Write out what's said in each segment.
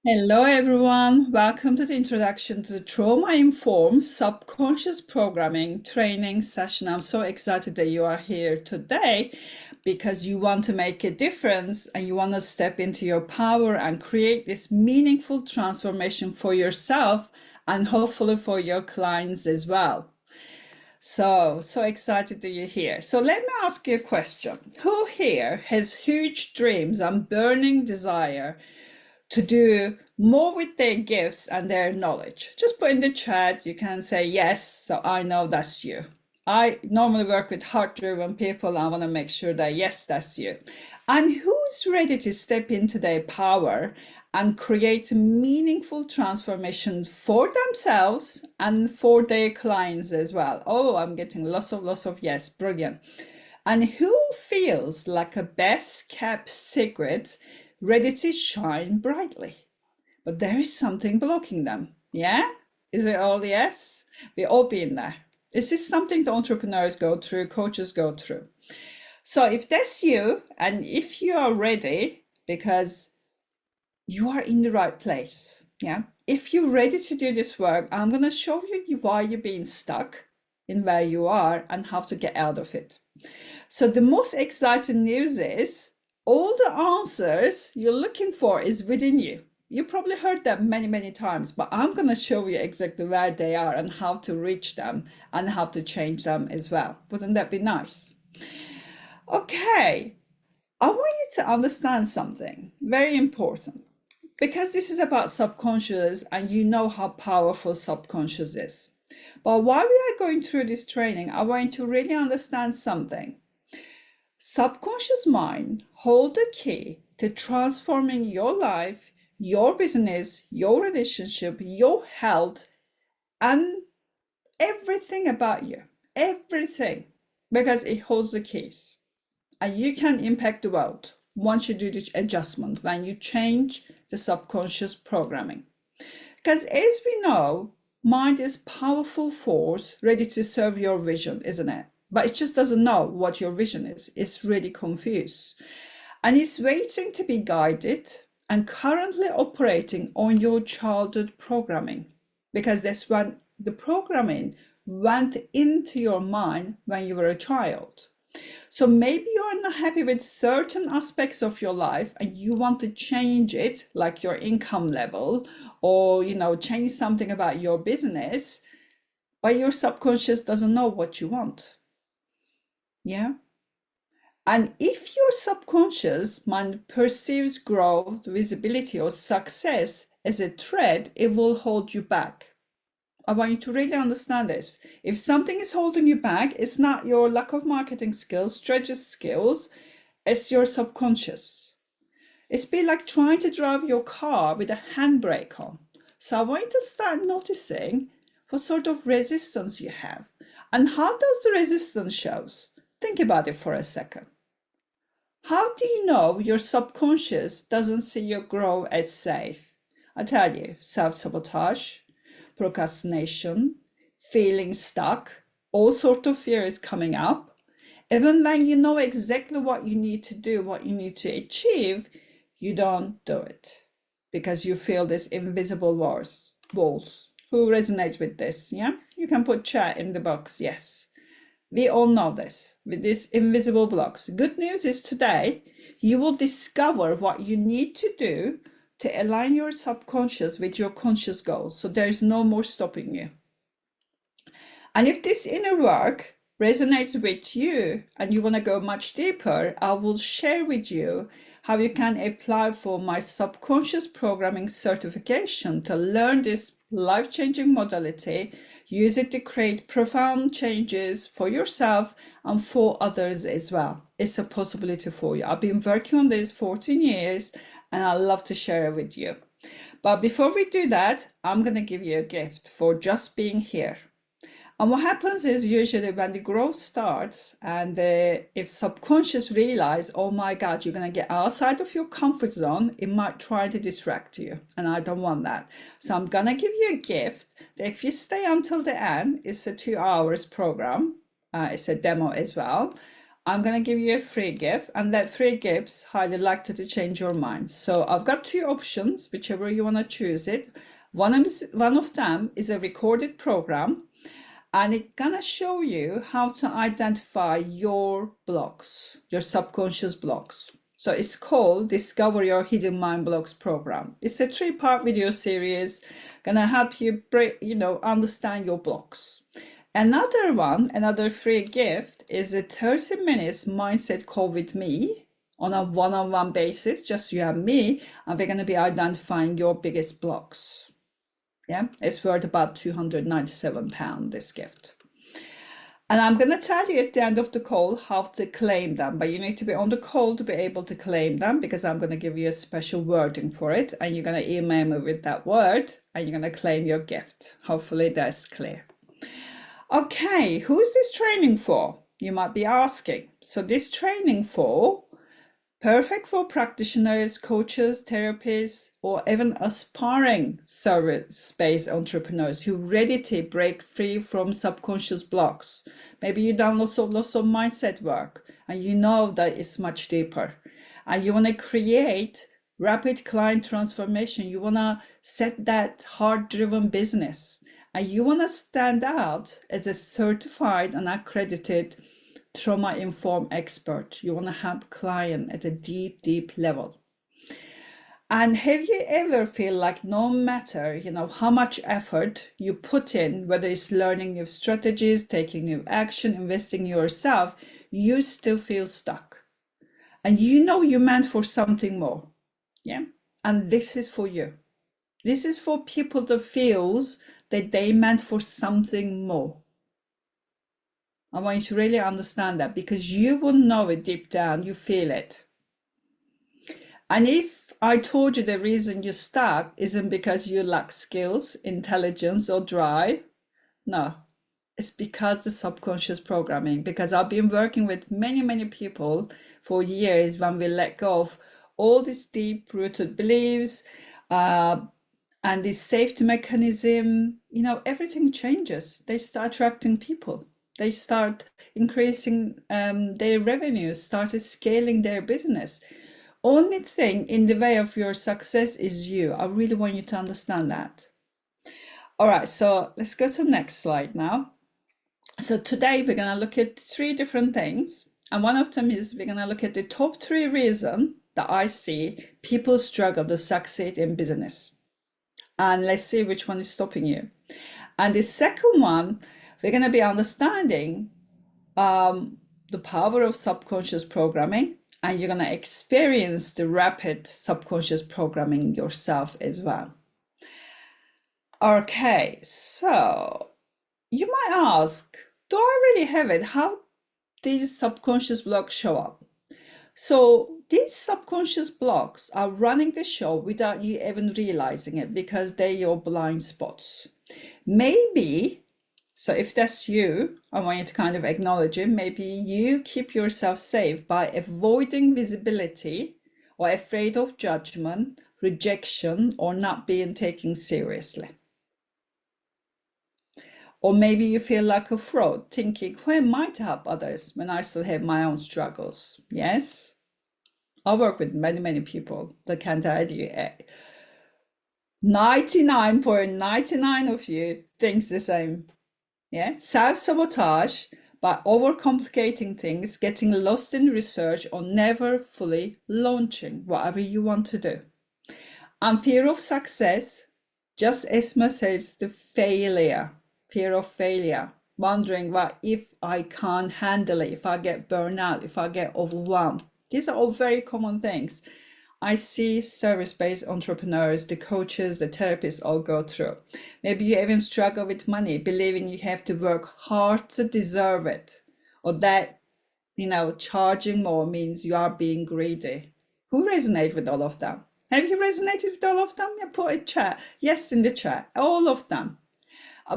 Hello, everyone. Welcome to the introduction to the trauma-informed subconscious programming training session. I'm so excited that you are here today because you want to make a difference and you want to step into your power and create this meaningful transformation for yourself and hopefully for your clients as well. So excited that you're here. So let me ask you a question. Who here has huge dreams and burning desire to do more with their gifts and their knowledge? Just put in the chat. You can say yes, so I know that's you. I normally work with heart-driven people. I want to make sure that yes, that's you. And who's ready to step into their power and create meaningful transformation for themselves and for their clients as well? Oh, I'm getting lots of yes. Brilliant. And who feels like a best kept secret, ready to shine brightly, but there is something blocking them? Yeah? Is it all yes? We all been there. This is something the entrepreneurs go through, coaches go through. So if that's you, and if you are ready, because you are in the right place, yeah? If you're ready to do this work, I'm going to show you why you're being stuck in where you are and how to get out of it. So the most exciting news is all the answers you're looking for is within you. You probably heard them many times, but I'm going to show you exactly where they are and how to reach them and how to change them as well. Wouldn't that be nice? Okay, I want you to understand something very important because this is about subconscious and you know how powerful subconscious is. But while we are going through this training, I want you to really understand something. Subconscious mind hold the key to transforming your life, your business, your relationship, your health, and everything about you. Everything. Because it holds the keys. And you can impact the world once you do the adjustment, when you change the subconscious programming. Because as we know, mind is powerful force ready to serve your vision, isn't it? But it just doesn't know what your vision is. It's really confused. And it's waiting to be guided and currently operating on your childhood programming. Because that's when the programming went into your mind when you were a child. So maybe you're not happy with certain aspects of your life and you want to change it, like your income level, or change something about your business, but your subconscious doesn't know what you want. Yeah. And if your subconscious mind perceives growth, visibility, or success as a threat, it will hold you back. I want you to really understand this. If something is holding you back, it's not your lack of marketing skills, strategy skills, it's your subconscious. It's been like trying to drive your car with a handbrake on. So I want you to start noticing what sort of resistance you have. And how does the resistance shows? Think about it for a second. How do you know your subconscious doesn't see your growth as safe? I tell you, self-sabotage, procrastination, feeling stuck, all sorts of fears coming up. Even when you know exactly what you need to do, what you need to achieve, you don't do it because you feel this invisible walls. Who resonates with this? Yeah, you can put chat in the box. Yes, we all know this with these invisible blocks. Good news is today you will discover what you need to do to align your subconscious with your conscious goals. So there is no more stopping you. And if this inner work resonates with you and you want to go much deeper, I will share with you how you can apply for my subconscious programming certification to learn this life-changing modality, use it to create profound changes for yourself and for others as well. It's a possibility for you. I've been working on this 14 years and I love to share it with you. But before we do that, I'm going to give you a gift for just being here. And what happens is usually when the growth starts and if subconscious realize, oh my God, you're going to get outside of your comfort zone, it might try to distract you. And I don't want that. So I'm going to give you a gift that if you stay until the end, it's a 2 hours program. It's a demo as well. I'm going to give you a free gift, and that free gift's highly likely to change your mind. So I've got two options, whichever you want to choose it. One of them is a recorded program, and it's going to show you how to identify your blocks, your subconscious blocks. So it's called Discover Your Hidden Mind Blocks program. It's a 3-part video series, gonna help you understand your blocks. Another one, another free gift is a 30 minutes mindset call with me on a one-on-one basis, just you and me, and we're gonna be identifying your biggest blocks. Yeah, it's worth about £297, this gift. And I'm going to tell you at the end of the call how to claim them, but you need to be on the call to be able to claim them, because I'm going to give you a special wording for it, and you're going to email me with that word, and you're going to claim your gift. Hopefully that's clear. Okay, who's this training for? You might be asking. So this training perfect for practitioners, coaches, therapists, or even aspiring service-based entrepreneurs who are ready to break free from subconscious blocks. Maybe you've done lots of mindset work, and you know that it's much deeper, and you want to create rapid client transformation. You want to set that heart-driven business, and you want to stand out as a certified and accredited trauma-informed expert. You want to help client at a deep level. And have you ever feel like no matter how much effort you put in, whether it's learning new strategies, taking new action, investing in yourself, you still feel stuck, and you're meant for something more? Yeah, and this is for you. This is for people that feels that they meant for something more. I want you to really understand that, because you will know it deep down, you feel it. And if I told you the reason you're stuck isn't because you lack skills, intelligence, or drive, no, it's because the subconscious programming. Because I've been working with many people for years when we let go of all these deep-rooted beliefs, and this safety mechanism, everything changes. They start attracting people. They start increasing their revenues, started scaling their business. Only thing in the way of your success is you. I really want you to understand that. All right, so let's go to the next slide now. So today we're going to look at 3 different things. And one of them is we're going to look at the top 3 reasons that I see people struggle to succeed in business. And let's see which one is stopping you. And the second one, we're going to be understanding the power of subconscious programming, and you're going to experience the rapid subconscious programming yourself as well. Okay, so you might ask, do I really have it? How these subconscious blocks show up? So these subconscious blocks are running the show without you even realizing it, because they're your blind spots. Maybe, so if that's you, I want you to kind of acknowledge it. Maybe you keep yourself safe by avoiding visibility, or afraid of judgment, rejection, or not being taken seriously. Or maybe you feel like a fraud, thinking, who am I to help others when I still have my own struggles? Yes, I work with many people that can tell you 99.99 of you thinks the same. Yeah, self-sabotage by overcomplicating things, getting lost in research, or never fully launching whatever you want to do. And fear of success, just as much as the failure, fear of failure, wondering what if I can't handle it, if I get burned out, if I get overwhelmed. These are all very common things I see service-based entrepreneurs, the coaches, the therapists all go through. Maybe you even struggle with money, believing you have to work hard to deserve it, or that, charging more means you are being greedy. Who resonate with all of them? Have you resonated with all of them? Yeah, put a chat. Yes, in the chat. All of them.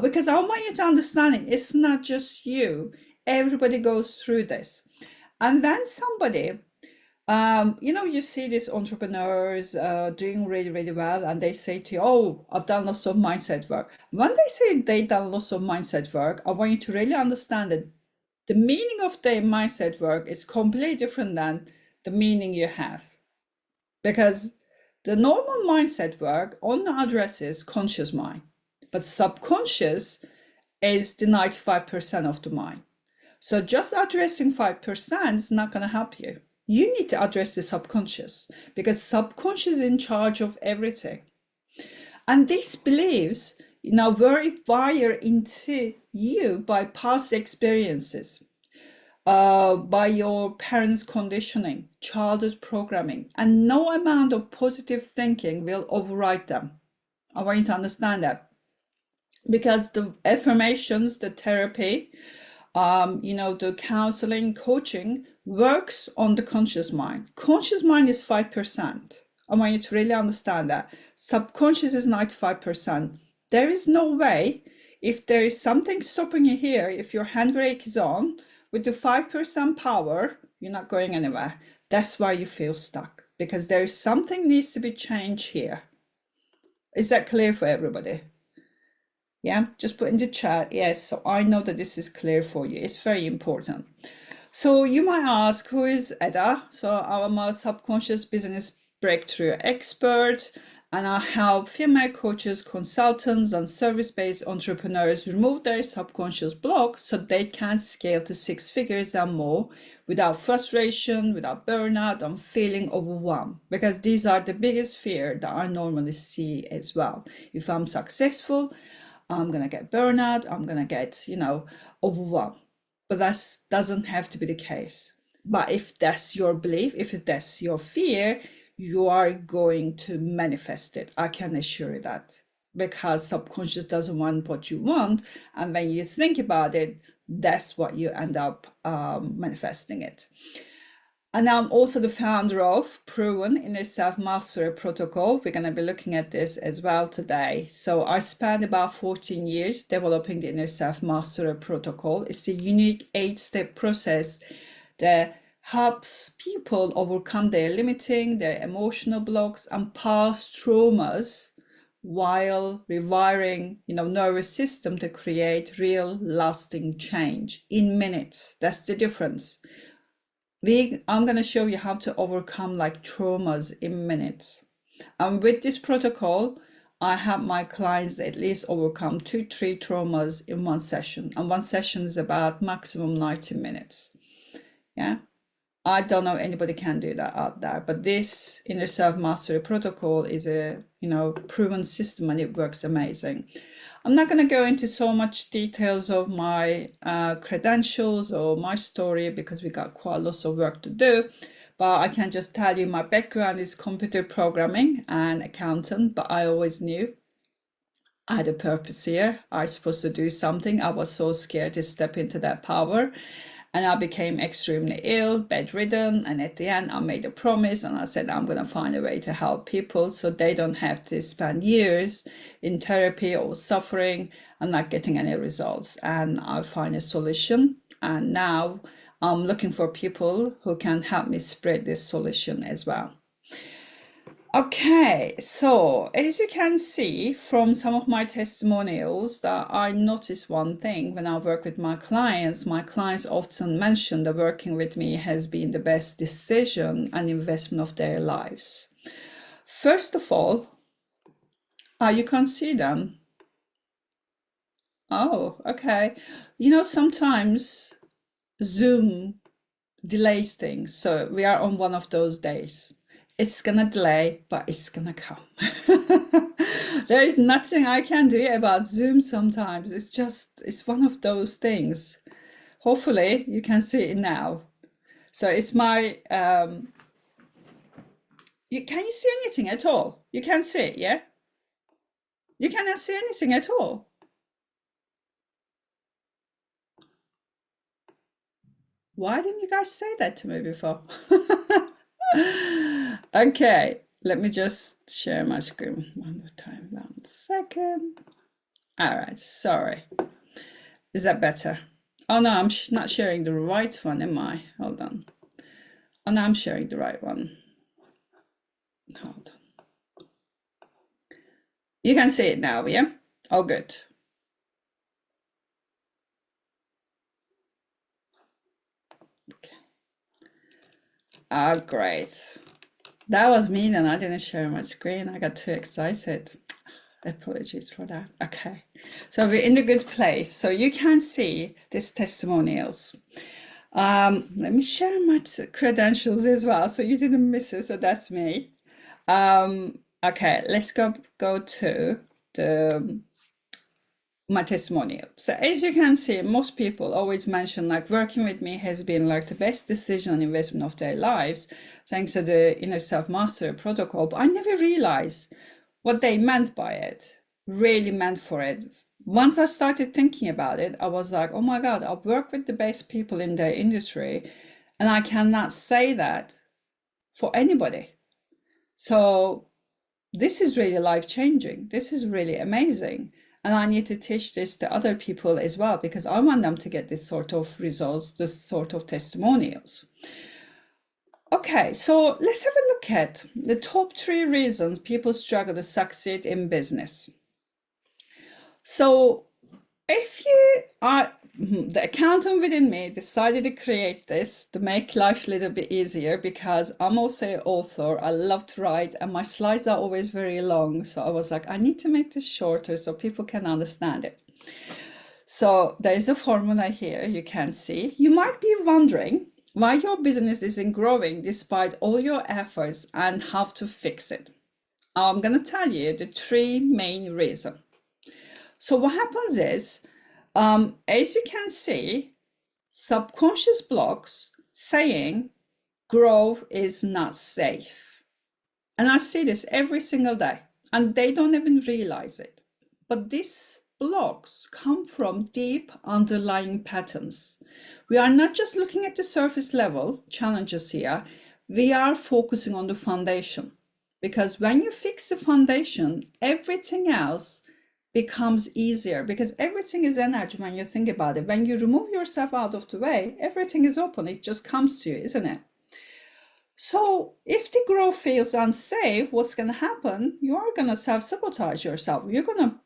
Because I want you to understand it. It's not just you. Everybody goes through this. And then somebody, you see these entrepreneurs doing really well, and they say to you, oh, I've done lots of mindset work. When they say they've done lots of mindset work, I want you to really understand that The meaning of the mindset work is completely different than the meaning you have. Because the normal mindset work only addresses conscious mind, but subconscious is the 95% of the mind. So just addressing 5% is not going to help you. You need to address the subconscious because subconscious is in charge of everything. And these beliefs were wired into you by past experiences, by your parents' conditioning, childhood programming, and no amount of positive thinking will override them. I want you to understand that. Because the affirmations, the therapy, the counseling, coaching works on the conscious mind. Conscious mind is 5%. I want you to really understand that. Subconscious is 95%. There is no way, if there is something stopping you here, if your handbrake is on, with the 5% power, you're not going anywhere. That's why you feel stuck, because there is something needs to be changed here. Is that clear for everybody? Yeah, just put in the chat. Yes, so I know that this is clear for you. It's very important. So you might ask, who is Eda? So I'm a subconscious business breakthrough expert, and I help female coaches, consultants, and service-based entrepreneurs remove their subconscious blocks so they can scale to 6 figures and more without frustration, without burnout, and feeling overwhelmed. Because these are the biggest fear that I normally see as well. If I'm successful, I'm going to get burnout, I'm going to get, overwhelmed. But that doesn't have to be the case. But if that's your belief, if that's your fear, you are going to manifest it. I can assure you that. Because subconscious doesn't want what you want. And when you think about it, that's what you end up manifesting it. And I'm also the founder of Proven Inner Self Mastery Protocol. We're going to be looking at this as well today. So I spent about 14 years developing the Inner Self Mastery Protocol. It's a unique 8-step process that helps people overcome their limiting, their emotional blocks, and past traumas while rewiring, nervous system to create real lasting change in minutes. That's the difference. I'm going to show you how to overcome like traumas in minutes. And with this protocol, I have my clients at least overcome 2-3 traumas in one session. And one session is about maximum 90 minutes. Yeah. I don't know anybody can do that out there, but this inner self mastery protocol is a proven system and it works amazing. I'm not going to go into so much details of my credentials or my story because we got quite lots of work to do, but I can just tell you my background is computer programming and accountant, but I always knew I had a purpose here. I was supposed to do something. I was so scared to step into that power. And I became extremely ill, bedridden. And at the end, I made a promise and I said, I'm going to find a way to help people so they don't have to spend years in therapy or suffering and not getting any results. And I'll find a solution. And now I'm looking for people who can help me spread this solution as well. Okay, so as you can see from some of my testimonials that I notice one thing when I work with my clients often mention that working with me has been the best decision and investment of their lives. First of all, you can't see them. Oh, okay. Sometimes Zoom delays things. So we are on one of those days. It's gonna delay, but it's gonna come. There is nothing I can do about Zoom sometimes. It's one of those things. Hopefully you can see it now. So it's my, can you see anything at all? You can see it, yeah? You cannot see anything at all. Why didn't you guys say that to me before? Okay, let me just share my screen one more time. 1 second. All right, sorry. Is that better? Oh no, I'm not sharing the right one, am I? Hold on. Oh no, I'm sharing the right one. Hold on. You can see it now, yeah? Oh, good. Ah, great. That was me, and I didn't share my screen. I got too excited. Apologies for that. Okay. So we're in a good place. So you can see these testimonials. Let me share my credentials as well, so you didn't miss it. So that's me. Okay, let's go to the my testimonial. So as you can see, most people always mention like working with me has been like the best decision and investment of their lives, thanks to the inner self mastery protocol. But I never realized what they meant by it, really meant for it. Once I started thinking about it, I was like, oh my God, I've worked with the best people in their industry, and I cannot say that for anybody. So this is really life-changing. This is really amazing. And I need to teach this to other people as well, because I want them to get this sort of results, this sort of testimonials. Okay, so let's have a look at the top 3 reasons people struggle to succeed in business. So if you are the accountant within me decided to create this to make life a little bit easier, because I'm also an author. I love to write and my slides are always very long. So I was like, I need to make this shorter so people can understand it. So there's a formula here you can see. You might be wondering why your business isn't growing despite all your efforts and how to fix it. I'm going to tell you the 3 main reasons. So what happens is, as you can see, subconscious blocks saying growth is not safe. And I see this every single day, and they don't even realize it. But these blocks come from deep underlying patterns. We are not just looking at the surface level challenges here, we are focusing on the foundation. Because when you fix the foundation, everything else becomes easier, because everything is energy when you think about it. When you remove yourself out of the way, everything is open. It just comes to you, isn't it? So if the growth feels unsafe, what's going to happen? You are going to self-sabotage yourself. You're going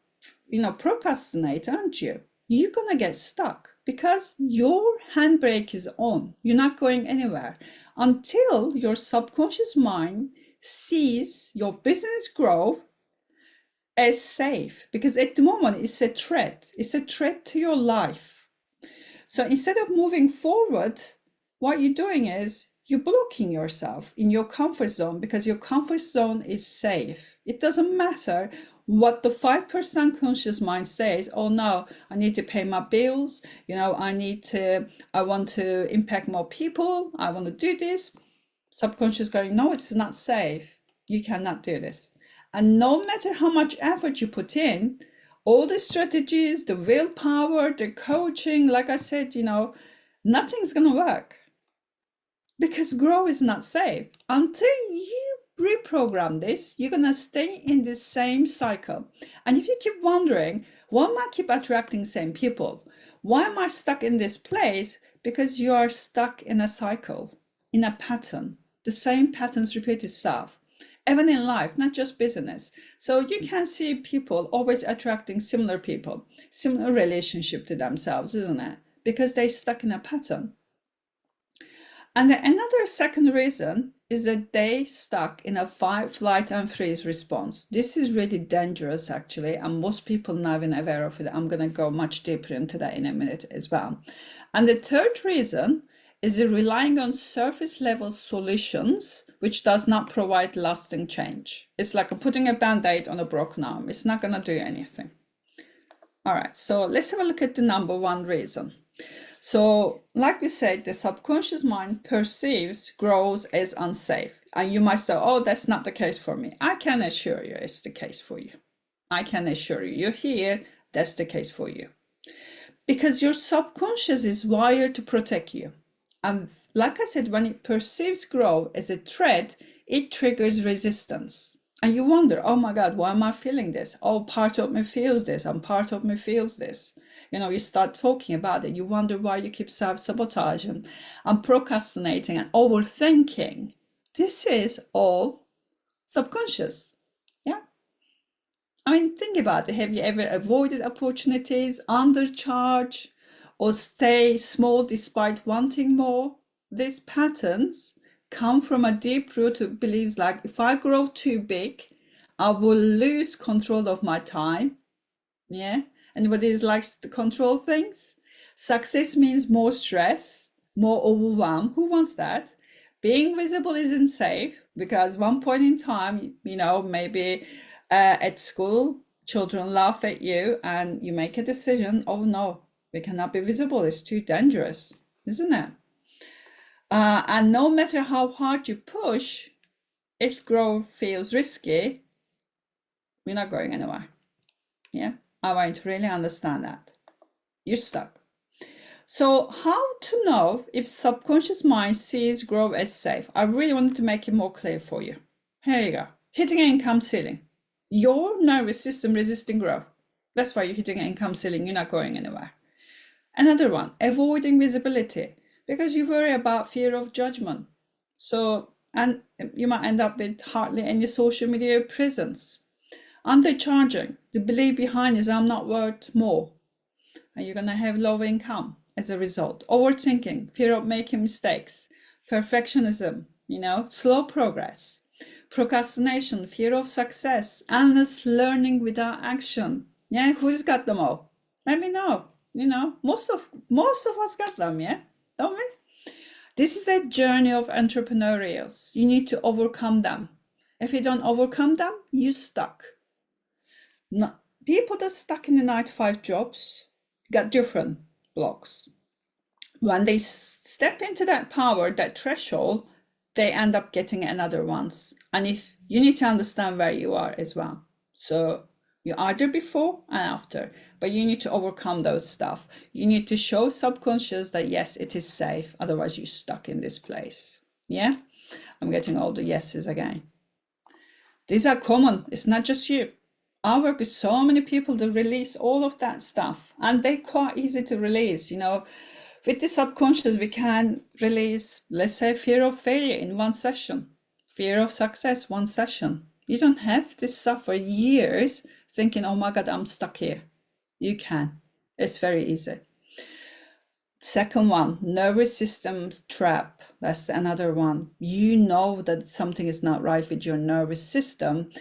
to, procrastinate, aren't you? You're going to get stuck because your handbrake is on. You're not going anywhere until your subconscious mind sees your business growth as safe, because at the moment it's a threat. It's a threat to your life. So instead of moving forward, what you're doing is you're blocking yourself in your comfort zone, because your comfort zone is safe. It doesn't matter what the 5% conscious mind says. Oh no, I need to pay my bills. I want to impact more people. I want to do this. Subconscious going, no, it's not safe. You cannot do this. And no matter how much effort you put in, all the strategies, the willpower, the coaching, like I said, nothing's going to work, because growth is not safe. Until you reprogram this, you're going to stay in the same cycle. And if you keep wondering, why am I keep attracting same people? Why am I stuck in this place? Because you are stuck in a cycle, in a pattern. The same patterns repeat itself. Even in life, not just business. So you can see people always attracting similar people, similar relationship to themselves, isn't it? Because they're stuck in a pattern. And another second reason is that they stuck in a fight, flight, and freeze response. This is really dangerous, actually, and most people not even aware of it. I'm going to go much deeper into that in a minute as well. And the third reason is relying on surface level solutions, which does not provide lasting change. It's like putting a band-aid on a broken arm. It's not going to do anything. All right, so let's have a look at the number 1 reason. So like we said, the subconscious mind perceives growth as unsafe. And you might say, oh, that's not the case for me. I can assure you it's the case for you. I can assure you, you're here, that's the case for you. Because your subconscious is wired to protect you. And like I said, when it perceives growth as a threat, it triggers resistance. And you wonder, oh my God, why am I feeling this? Oh, part of me feels this, and part of me feels this. You start talking about it. You wonder why you keep self-sabotaging and procrastinating and overthinking. This is all subconscious. Yeah. I mean, think about it. Have you ever avoided opportunities, undercharge, or stay small despite wanting more? These patterns come from a deep rooted beliefs like if I grow too big, I will lose control of my time. Yeah. Anybody likes to control things? Success means more stress, more overwhelm. Who wants that? Being visible isn't safe because one point in time, maybe at school, children laugh at you and you make a decision. Oh no, we cannot be visible. It's too dangerous, isn't it? And no matter how hard you push, if growth feels risky, we're not going anywhere. Yeah, I want you to really understand that. You're stuck. So how to know if subconscious mind sees growth as safe? I really wanted to make it more clear for you. Here you go. Hitting an income ceiling. Your nervous system resisting growth. That's why you're hitting an income ceiling. You're not going anywhere. Another one, avoiding visibility because you worry about fear of judgment. So, and you might end up with hardly any social media presence. Undercharging, the belief behind is I'm not worth more. And you're going to have low income as a result. Overthinking, fear of making mistakes. Perfectionism, slow progress. Procrastination, fear of success. Endless learning without action. Yeah, who's got them all? Let me know. Most of us got them, yeah? Don't we? This is a journey of entrepreneurials. You need to overcome them. If you don't overcome them, you're stuck. No, people that are stuck in the 9-to-5 jobs got different blocks. When they step into that power, that threshold, they end up getting another ones. And if you need to understand where you are as well. So you're either before and after, but you need to overcome those stuff. You need to show subconscious that yes, it is safe. Otherwise you're stuck in this place. Yeah, I'm getting all the yeses again. These are common. It's not just you. I work with so many people to release all of that stuff, and they're quite easy to release. With the subconscious, we can release, let's say, fear of failure in one session, fear of success, one session. You don't have to suffer years thinking, oh my God, I'm stuck here. You can. It's very easy. Second one, nervous system trap. That's another one. You know that something is not right with your nervous system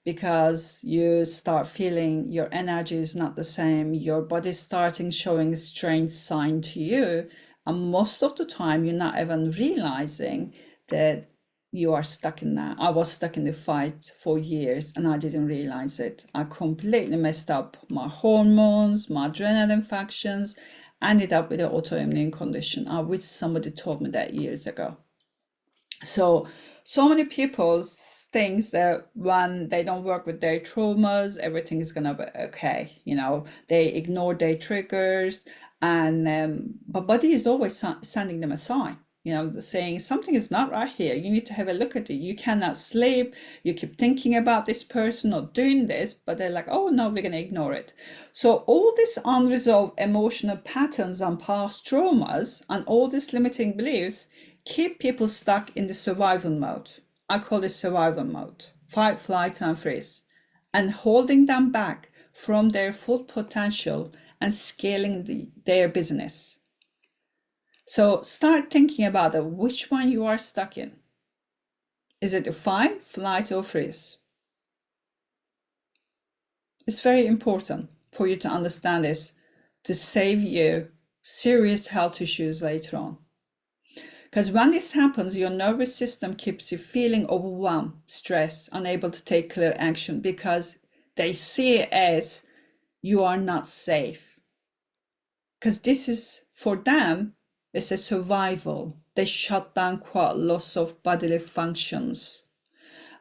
because you start feeling your energy is not the same. Your body's starting showing strange sign to you. And most of the time, you're not even realizing that you are stuck in that. I was stuck in the fight for years and I didn't realize it. I completely messed up my hormones, my adrenaline functions, ended up with an autoimmune condition. I wish somebody told me that years ago. So many people think that when they don't work with their traumas, everything is gonna be okay. They ignore their triggers, and but body is always sending them a sign. Saying something is not right here. You need to have a look at it. You cannot sleep. You keep thinking about this person or doing this, but they're like, oh no, we're going to ignore it. So all these unresolved emotional patterns and past traumas and all these limiting beliefs keep people stuck in the survival mode. I call it survival mode, fight, flight, and freeze, and holding them back from their full potential and scaling their business. So start thinking about which one you are stuck in. Is it a fight, flight, or freeze? It's very important for you to understand this to save you serious health issues later on. Because when this happens, your nervous system keeps you feeling overwhelmed, stressed, unable to take clear action because they see it as you are not safe. Because this is, for them, it's a survival. They shut down quite lots of bodily functions.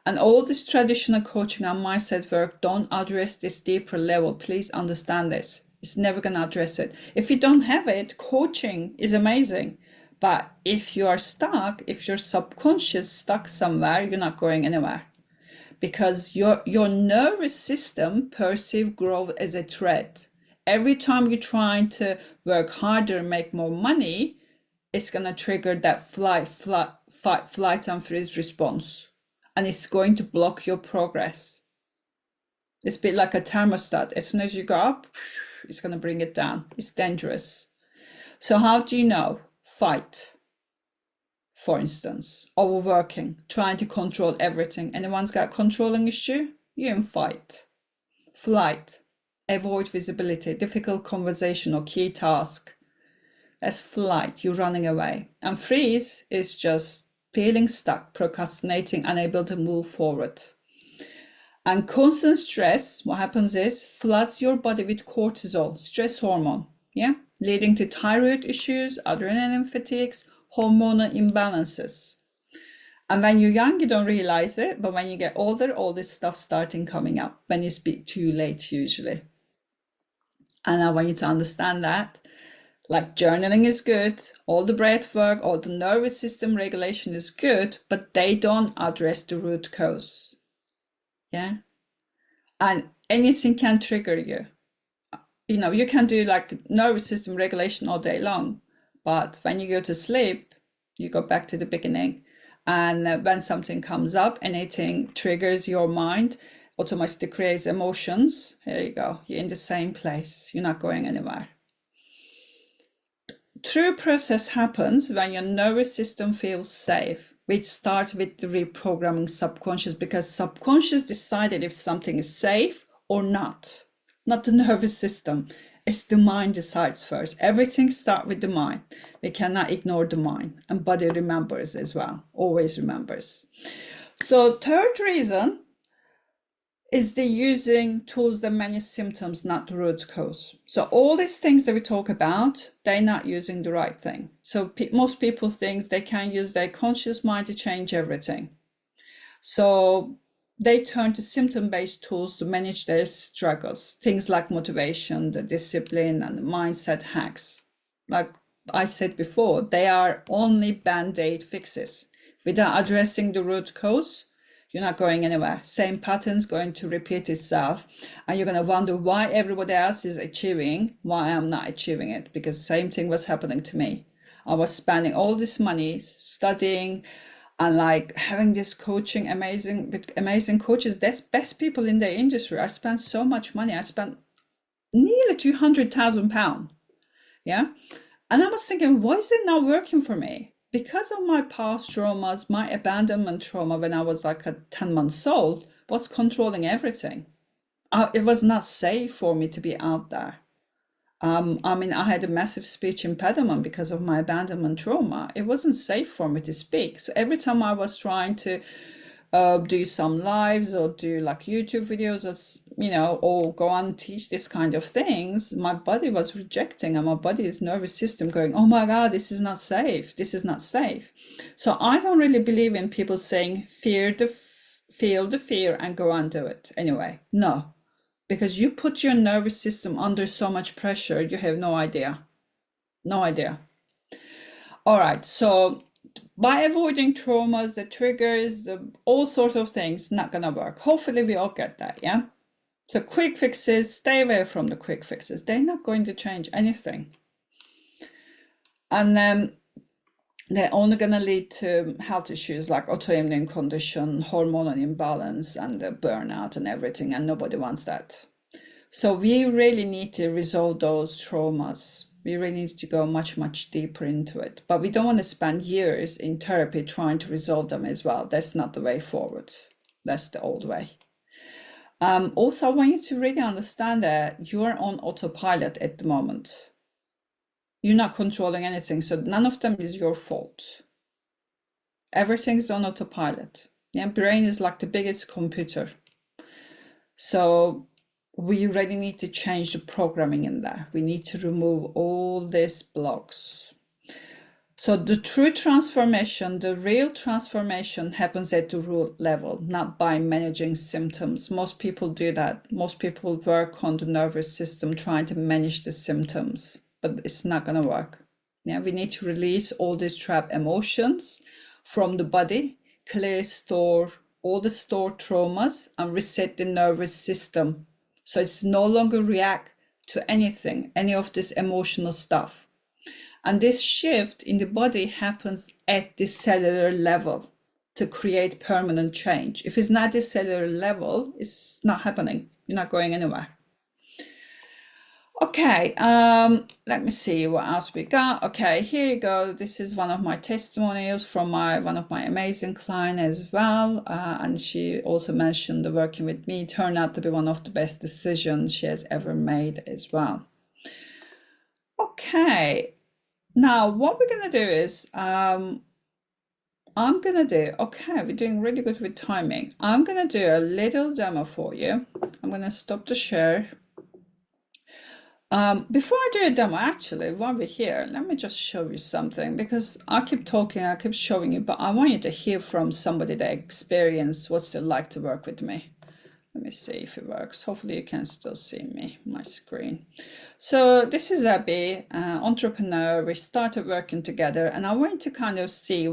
And all this traditional coaching and mindset work don't address this deeper level. Please understand this. It's never going to address it. If you don't have it, coaching is amazing. But if you are stuck, if your subconscious stuck somewhere, you're not going anywhere. Because your nervous system perceives growth as a threat. Every time you're trying to work harder and make more money, it's going to trigger that fight, flight, and freeze response. And it's going to block your progress. It's a bit like a thermostat. As soon as you go up, it's going to bring it down. It's dangerous. So how do you know? Fight. for instance, overworking, trying to control everything. Anyone's got a controlling issue? You're in fight. Flight, avoid visibility, difficult conversation or key task. That's flight, you're running away. And freeze is just feeling stuck, procrastinating, unable to move forward. And constant stress, what happens is, floods your body with cortisol, stress hormone, yeah, leading to thyroid issues, adrenaline fatigues, hormonal imbalances. And when you're young, you don't realize it, but when you get older, all this stuff starting coming up when it's too late usually. And I want you to understand that, like, journaling is good, all the breath work, all the nervous system regulation is good, but they don't address the root cause. Yeah. And anything can trigger you. You know, you can do like nervous system regulation all day long, but when you go to sleep, you go back to the beginning. And when something comes up, anything triggers your mind, automatically creates emotions. Here you go. You're in the same place. You're not going anywhere. True process happens when your nervous system feels safe. Which starts with the reprogramming subconscious, because subconscious decided if something is safe or not the nervous system. It's the mind decides first. Everything starts with the mind. We cannot ignore the mind, and body remembers as well, always remembers. So third reason is the using tools that manage symptoms, not the root cause. So all these things that we talk about, they're not using the right thing. So most people think they can use their conscious mind to change everything. So they turn to symptom-based tools to manage their struggles, things like motivation, the discipline, and the mindset hacks. Like I said before, they are only band-aid fixes. Without addressing the root cause, you're not going anywhere. Same pattern's going to repeat itself. And you're going to wonder why everybody else is achieving, why I'm not achieving it. Because same thing was happening to me. I was spending all this money studying and like having this coaching, with amazing coaches, that's best people in the industry. I spent so much money. I spent nearly £200,000. Yeah. And I was thinking, why is it not working for me? Because of my past traumas, my abandonment trauma when I was like 10 months old was controlling everything. It was not safe for me to be out there. I mean, I had a massive speech impediment because of my abandonment trauma. It wasn't safe for me to speak. So every time I was trying to do some lives or do like YouTube videos, or go on and teach this kind of things, my body was rejecting, and my body's nervous system going, oh my God, this is not safe. This is not safe. So I don't really believe in people saying feel the fear and go and do it. Anyway, no, because you put your nervous system under so much pressure, you have no idea. No idea. All right, so by avoiding traumas, the triggers, all sorts of things, not gonna work. Hopefully we all get that, yeah? So quick fixes, stay away from the quick fixes. They're not going to change anything. And then they're only gonna lead to health issues like autoimmune condition, hormonal imbalance, and the burnout and everything, and nobody wants that. So we really need to resolve those traumas. We really need to go much, much deeper into it. But we don't want to spend years in therapy trying to resolve them as well. That's not the way forward. That's the old way. Also, I want you to really understand that you're on autopilot at the moment. You're not controlling anything, so none of them is your fault. Everything's on autopilot. Yeah, brain is like the biggest computer. So we really need to change the programming in there. We need to remove all these blocks. So the true transformation, the real transformation happens at the root level, not by managing symptoms. Most people do that. Most people work on the nervous system trying to manage the symptoms, but it's not going to work. Yeah, we need to release all these trapped emotions from the body, store all the stored traumas, and reset the nervous system. So it's no longer react to anything, any of this emotional stuff. And this shift in the body happens at the cellular level to create permanent change. If it's not the cellular level, it's not happening. You're not going anywhere. Okay, let me see what else we got. Okay, here you go. This is one of my testimonials from one of my amazing clients as well. And she also mentioned the working with me turned out to be one of the best decisions she has ever made as well. Okay, now what we're gonna do is okay, we're doing really good with timing. I'm gonna do a little demo for you. I'm gonna stop the share. Before I do a demo, actually, while we're here, let me just show you something because I keep talking, I keep showing you, but I want you to hear from somebody that experienced what's it like to work with me. Let me see if it works. Hopefully you can still see me, my screen. So this is Abby, entrepreneur. We started working together and I want to kind of see,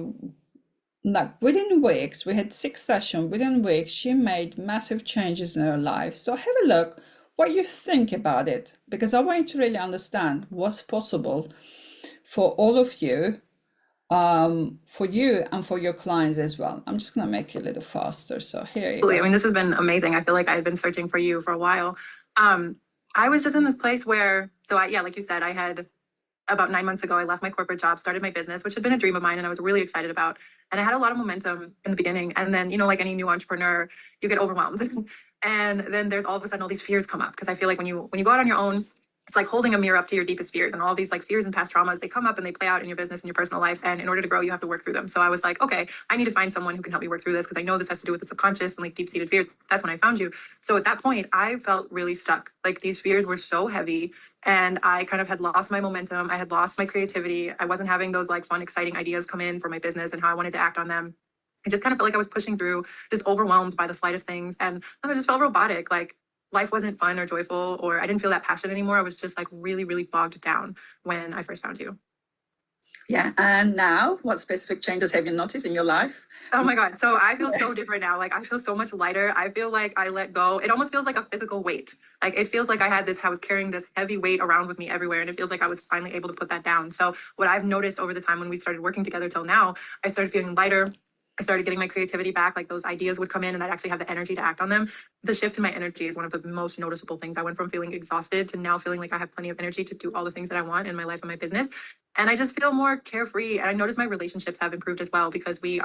like within weeks, we had 6 sessions, within weeks, she made massive changes in her life. So have a look what you think about it, because I want you to really understand what's possible for all of you, for you and for your clients as well. I'm just going to make it a little faster. So here you go. I mean, this has been amazing. I feel like I've been searching for you for a while. I was just in this place where, yeah, like you said, I had about 9 months ago, I left my corporate job, started my business, which had been a dream of mine and I was really excited about. And I had a lot of momentum in the beginning. And then, like any new entrepreneur, you get overwhelmed. And then there's all of a sudden all these fears come up. Because I feel like when you go out on your own, it's like holding a mirror up to your deepest fears, and all these like fears and past traumas, they come up and they play out in your business and your personal life. And in order to grow, you have to work through them. So I was like, okay, I need to find someone who can help me work through this, because I know this has to do with the subconscious and like deep-seated fears. That's when I found you. So at that point, I felt really stuck. Like these fears were so heavy and I kind of had lost my momentum. I had lost my creativity. I wasn't having those like fun, exciting ideas come in for my business and how I wanted to act on them. I just kind of felt like I was pushing through, just overwhelmed by the slightest things. And I just felt robotic. Like life wasn't fun or joyful, or I didn't feel that passion anymore. I was just like really, really bogged down when I first found you. Yeah, and now what specific changes have you noticed in your life? Oh my God. So I feel so different now. Like I feel so much lighter. I feel like I let go. It almost feels like a physical weight. Like it feels like I was carrying this heavy weight around with me everywhere. And it feels like I was finally able to put that down. So what I've noticed over the time when we started working together till now, I started feeling lighter. I started getting my creativity back. Like those ideas would come in and I'd actually have the energy to act on them. The shift in my energy is one of the most noticeable things. I went from feeling exhausted to now feeling like I have plenty of energy to do all the things that I want in my life and my business. And I just feel more carefree. And I noticed my relationships have improved as well, because we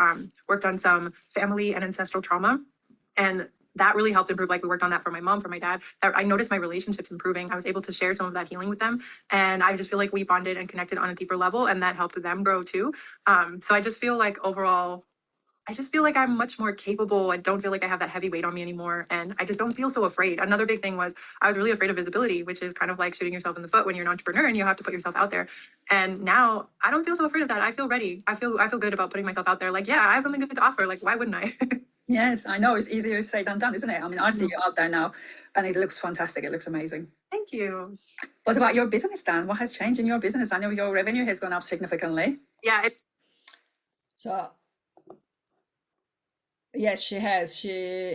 worked on some family and ancestral trauma. And that really helped improve. Like we worked on that for my mom, for my dad. I noticed my relationships improving. I was able to share some of that healing with them. And I just feel like we bonded and connected on a deeper level, and that helped them grow too. So I just feel like overall, I just feel like I'm much more capable. I don't feel like I have that heavy weight on me anymore. And I just don't feel so afraid. Another big thing was I was really afraid of visibility, which is kind of like shooting yourself in the foot when you're an entrepreneur and you have to put yourself out there. And now I don't feel so afraid of that. I feel ready. I feel good about putting myself out there. Like, yeah, I have something good to offer. Like, why wouldn't I? Yes, I know it's easier said than done, isn't it? I mean, I see you out there now and it looks fantastic. It looks amazing. Thank you. What about your business, Dan? What has changed in your business? I know your revenue has gone up significantly. Yeah. So yes, she has.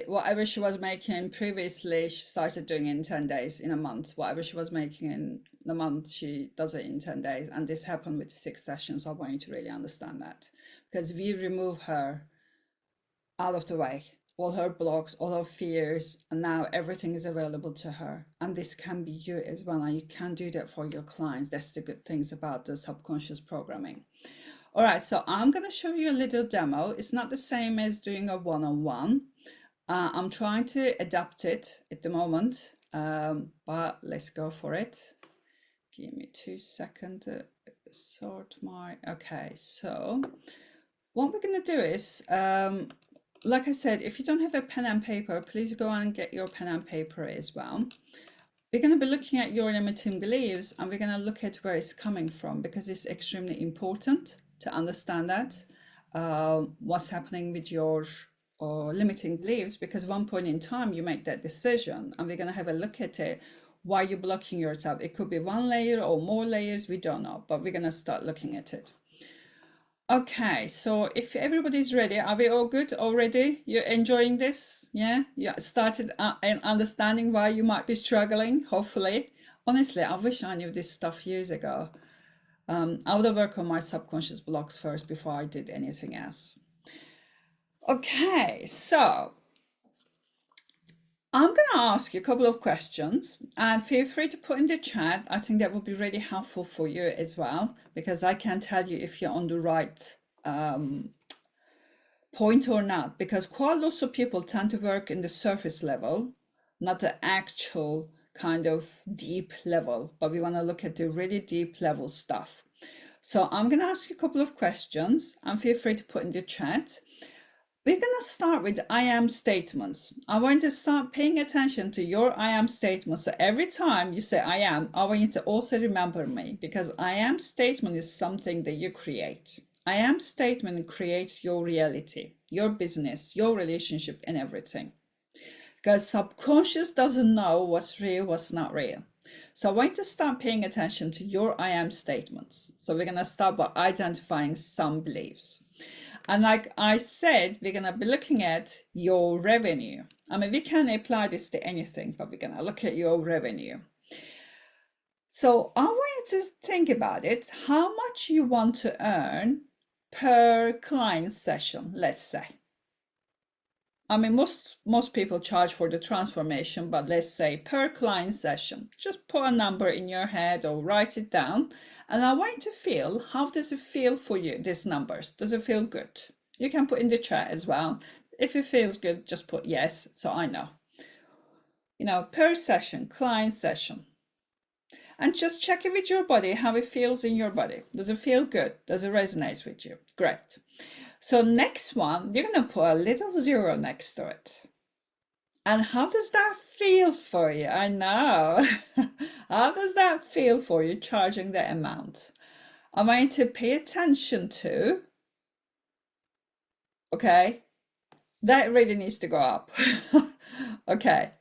Whatever she was making previously, she started doing it in 10 days, in a month. Whatever she was making in a month, she does it in 10 days. And this happened with 6 sessions. I want you to really understand that, because we remove her out of the way, all her blocks, all her fears, and now everything is available to her. And this can be you as well. And you can do that for your clients. That's the good things about the subconscious programming. All right, so I'm going to show you a little demo. It's not the same as doing a one-on-one. I'm trying to adapt it at the moment, but let's go for it. Give me 2 seconds to sort my... Okay, so what we're going to do is, like I said, if you don't have a pen and paper, please go and get your pen and paper as well. We're going to be looking at your limiting beliefs, and we're going to look at where it's coming from, because it's extremely important to understand that, what's happening with your limiting beliefs, because one point in time you make that decision, and we're going to have a look at it. Why you're blocking yourself. It could be one layer or more layers, we don't know, but we're going to start looking at it. Okay, so if everybody's ready, are we all good already? You're enjoying this? Yeah, you started and understanding why you might be struggling, hopefully. Honestly, I wish I knew this stuff years ago. I would have worked on my subconscious blocks first before I did anything else. Okay, so I'm going to ask you a couple of questions and feel free to put in the chat. I think that would be really helpful for you as well, because I can tell you if you're on the right point or not, because quite lots of people tend to work in the surface level, not the actual kind of deep level, but we want to look at the really deep level stuff. So I'm going to ask you a couple of questions and feel free to put in the chat. We're going to start with I am statements. I want you to start paying attention to your I am statements. So every time you say I am, I want you to also remember me, because I am statement is something that you create. I am statement creates your reality, your business, your relationship, and everything. Because subconscious doesn't know what's real, what's not real. So I want you to start paying attention to your I am statements. So we're going to start by identifying some beliefs. And like I said, we're going to be looking at your revenue. I mean, we can apply this to anything, but we're going to look at your revenue. So I want you to think about it, how much you want to earn per client session, let's say. I mean, most people charge for the transformation, but let's say per client session, just put a number in your head or write it down. And I want you to feel, how does it feel for you, these numbers? Does it feel good? You can put in the chat as well. If it feels good, just put yes, so I know. You know, per session, client session. And just check it with your body, how it feels in your body. Does it feel good? Does it resonate with you? Great. So next one, you're going to put a little zero next to it. And how does that feel for you? I know. How does that feel for you, charging the amount? I want you to pay attention to, okay, that really needs to go up. Okay,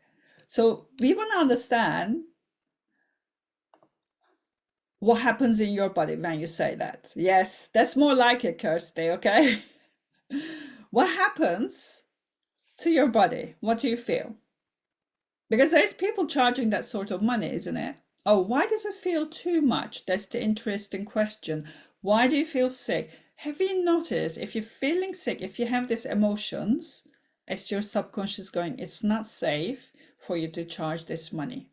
so we want to understand what happens in your body when you say that. Yes, that's more like it, Kirsty, okay? What happens to your body? What do you feel? Because there's people charging that sort of money, isn't it? Oh, why does it feel too much? That's the interesting question. Why do you feel sick? Have you noticed if you're feeling sick, if you have these emotions, it's your subconscious going, it's not safe for you to charge this money.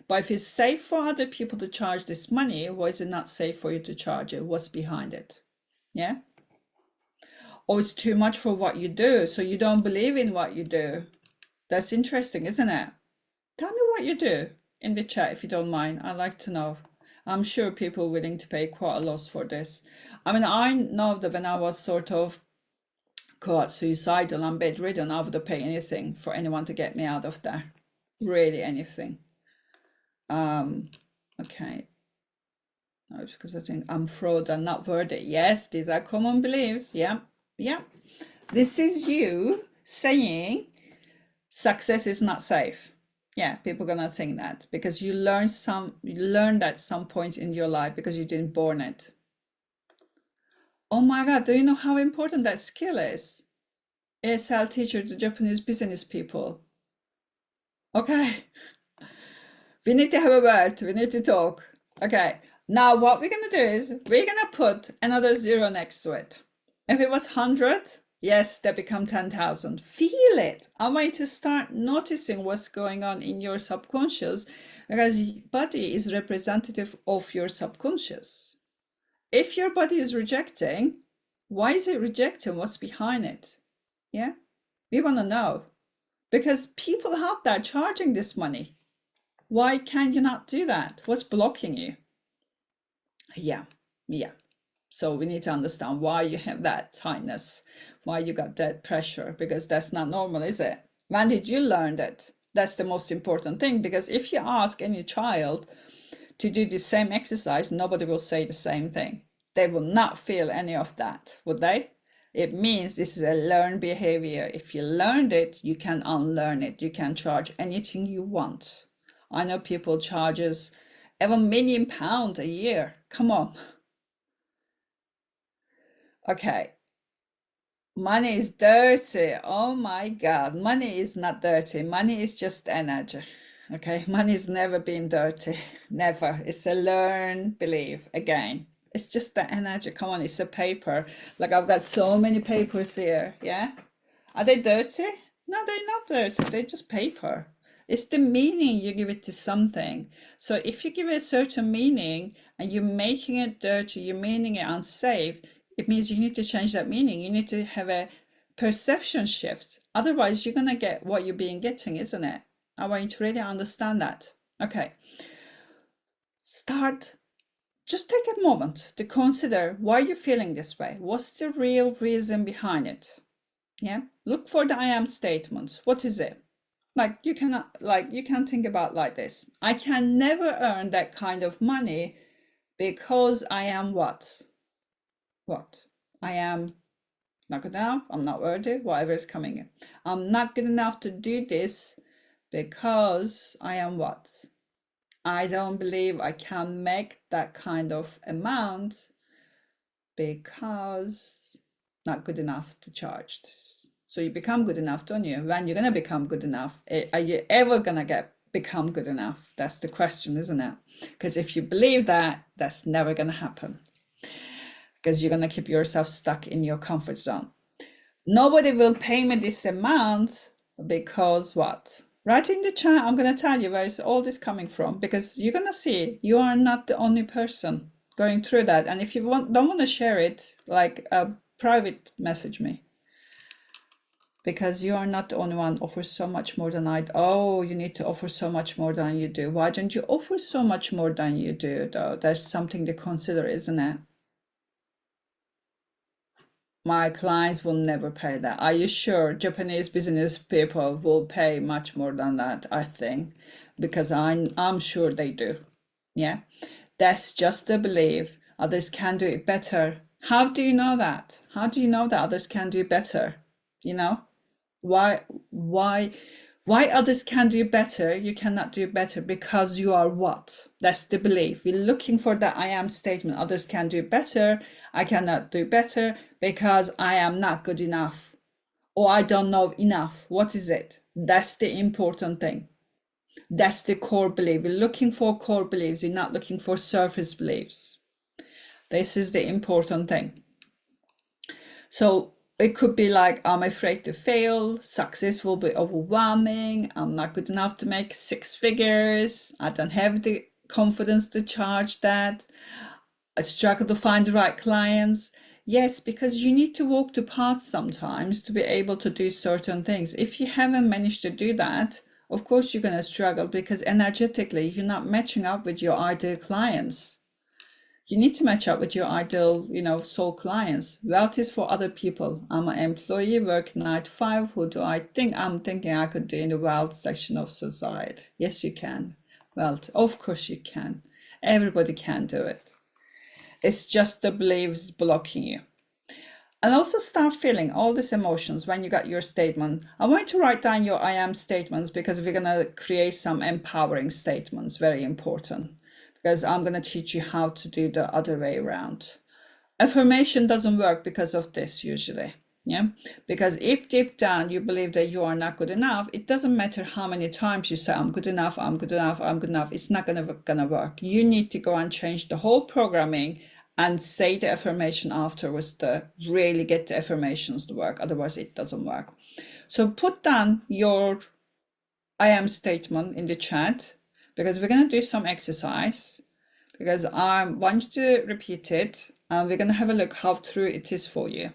But if it's safe for other people to charge this money, why is it not safe for you to charge it? What's behind it? Yeah? Or it's too much for what you do, so you don't believe in what you do. That's interesting, isn't it? Tell me what you do in the chat if you don't mind. I'd like to know. I'm sure people are willing to pay quite a lot for this. I mean, I know that when I was sort of quite suicidal and bedridden, I would pay anything for anyone to get me out of there. Really anything. Okay. No, because I think I'm fraud and not worthy. Yes, these are common beliefs. Yeah. Yeah. This is you saying success is not safe. Yeah, people are gonna think that because you learned at some point in your life because you didn't born it. Oh my God, do you know how important that skill is? ASL teacher to Japanese business people. Okay. We need to have a word. We need to talk. Okay. Now what we're gonna do is we're gonna put another zero next to it. If it was 100, yes, that become 10,000. Feel it. I want you to start noticing what's going on in your subconscious, because your body is representative of your subconscious. If your body is rejecting, why is it rejecting? What's behind it? Yeah, we want to know, because people out there charging this money. Why can you not do that? What's blocking you? Yeah. So we need to understand why you have that tightness, why you got that pressure, because that's not normal, is it? When did you learn that? That's the most important thing, because if you ask any child to do the same exercise, nobody will say the same thing. They will not feel any of that, would they? It means this is a learned behavior. If you learned it, you can unlearn it. You can charge anything you want. I know people charges £1 million a year. Come on. Okay. Money is dirty. Oh my God. Money is not dirty. Money is just energy. Okay. Money has never been dirty. Never. It's a learned belief. Again, it's just the energy. Come on. It's a paper. Like I've got so many papers here. Yeah. Are they dirty? No, they're not dirty. They're just paper. It's the meaning you give it to something. So if you give it a certain meaning and you're making it dirty, you're meaning it unsafe, it means you need to change that meaning. You need to have a perception shift. Otherwise, you're going to get what you're being getting, isn't it? I want you to really understand that. Okay. Just take a moment to consider why you're feeling this way. What's the real reason behind it? Yeah. Look for the I am statements. What is it? You can think about like this. I can never earn that kind of money because I am what? What? I am not good enough. I'm not worthy. Whatever is coming in. I'm not good enough to do this because I am what? I don't believe I can make that kind of amount because not good enough to charge this. So you become good enough, don't you? When you're gonna become good enough, are you ever gonna become good enough? That's the question, isn't it? Because if you believe that, that's never gonna happen. Because you're gonna keep yourself stuck in your comfort zone. Nobody will pay me this amount because what? Right in the chat, I'm gonna tell you where is all this coming from, because you're gonna see you are not the only person going through that. And if you don't want to share it, like private message me, because you are not the only one offers so much more than I. Oh, you need to offer so much more than you do. Why don't you offer so much more than you do, though? There's something to consider, isn't it? My clients will never pay that. Are you sure Japanese business people will pay much more than that? I think, because I'm sure they do. Yeah, that's just a belief. Others can do it better. How do you know that? How do you know that others can do better? You know, why others can do better, you cannot do better? Because you are what? That's the belief. We're looking for that I am statement. Others can do better, I cannot do better because I am not good enough, or I don't know enough. What is it? That's the important thing. That's the core belief. We're looking for core beliefs. We're not looking for surface beliefs. This is the important thing. So it could be like, I'm afraid to fail, success will be overwhelming, I'm not good enough to make 6 figures, I don't have the confidence to charge that, I struggle to find the right clients. Yes, because you need to walk the path sometimes to be able to do certain things. If you haven't managed to do that, of course you're going to struggle, because energetically you're not matching up with your ideal clients. You need to match up with your ideal, soul clients. Wealth is for other people. I'm an employee, work 9 to 5. Who do I think? I'm thinking I could do in the wealth section of society. Yes, you can. Wealth, of course you can. Everybody can do it. It's just the beliefs blocking you. And also start feeling all these emotions when you got your statement. I want you to write down your I am statements, because we're going to create some empowering statements. Very important. Because I'm going to teach you how to do the other way around. Affirmation doesn't work because of this usually. Yeah, because if deep down you believe that you are not good enough, it doesn't matter how many times you say I'm good enough, I'm good enough, I'm good enough. It's not gonna work. You need to go and change the whole programming and say the affirmation afterwards to really get the affirmations to work. Otherwise, it doesn't work. So put down your I am statement in the chat, because we're going to do some exercise, because I want you to repeat it, and we're going to have a look how true it is for you.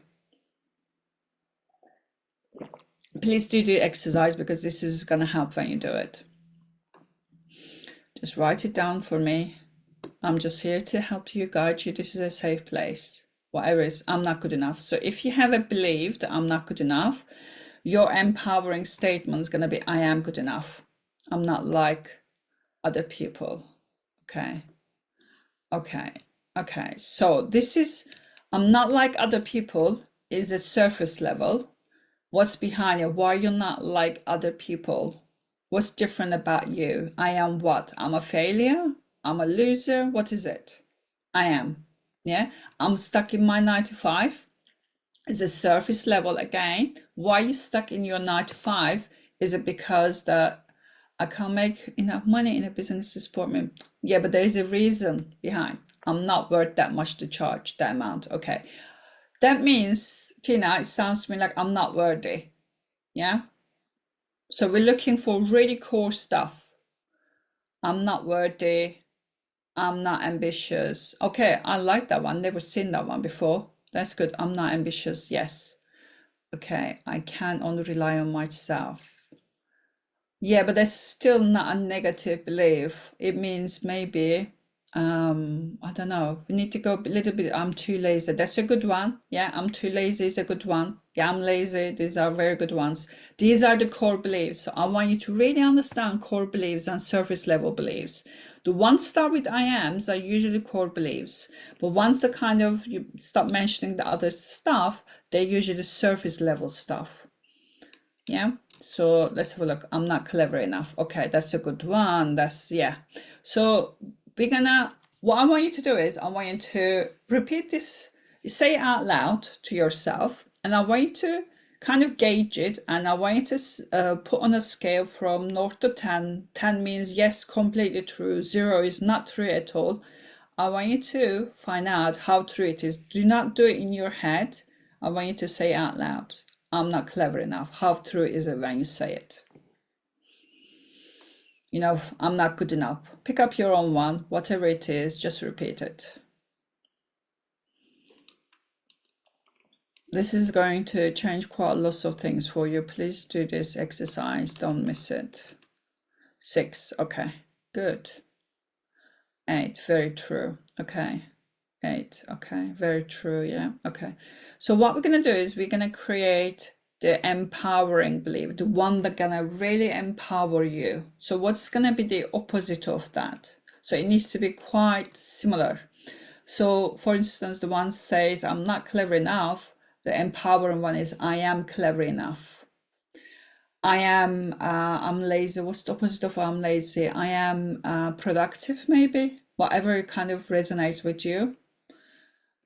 Please do the exercise, because this is going to help when you do it. Just write it down for me. I'm just here to help you, guide you. This is a safe place. Whatever is, I'm not good enough. So if you have a belief that I'm not good enough, your empowering statement is going to be, I am good enough. I'm not like other people. Okay. So this is, I'm not like other people, is a surface level. What's behind it? Why you're not like other people? What's different about you? I am what? I'm a failure? I'm a loser? What is it? I am. Yeah. I'm stuck in my 9 to 5. Is a surface level again. Why you stuck in your 9 to 5? Is it because that I can't make enough money in a business to support me? Yeah, but there is a reason behind. I'm not worth that much to charge that amount. Okay. That means, Tina, it sounds to me like I'm not worthy. Yeah. So we're looking for really core stuff. I'm not worthy. I'm not ambitious. Okay, I like that one. Never seen that one before. That's good. I'm not ambitious. Yes. Okay, I can only rely on myself. Yeah, but that's still not a negative belief. It means maybe, I don't know. We need to go a little bit. I'm too lazy. That's a good one. Yeah, I'm too lazy is a good one. Yeah, I'm lazy. These are very good ones. These are the core beliefs. So I want you to really understand core beliefs and surface level beliefs. The ones start with I ams are usually core beliefs, but once the kind of you start mentioning the other stuff, they're usually surface level stuff. Yeah. So let's have a look. I'm not clever enough. Okay, that's a good one. That's, yeah. So we're gonna, what I want you to do is I want you to repeat this, say it out loud to yourself, and I want you to kind of gauge it, and I want you to put on a scale from 0 to 10. 10 means yes, completely true. 0 is not true at all. I want you to find out how true it is. Do not do it in your head. I want you to say it out loud. I'm not clever enough. How true is it when you say it? You know, I'm not good enough. Pick up your own one, whatever it is, just repeat it. This is going to change quite a lot of things for you. Please do this exercise. Don't miss it. 6. Okay, good. 8. Very true. Okay. 8. Okay, very true. Yeah. Okay. So what we're going to do is we're going to create the empowering belief, the one that's going to really empower you. So what's going to be the opposite of that? So it needs to be quite similar. So for instance, the one says, I'm not clever enough. The empowering one is, I am clever enough. I'm lazy. What's the opposite of I'm lazy? I am productive, maybe. Whatever kind of resonates with you.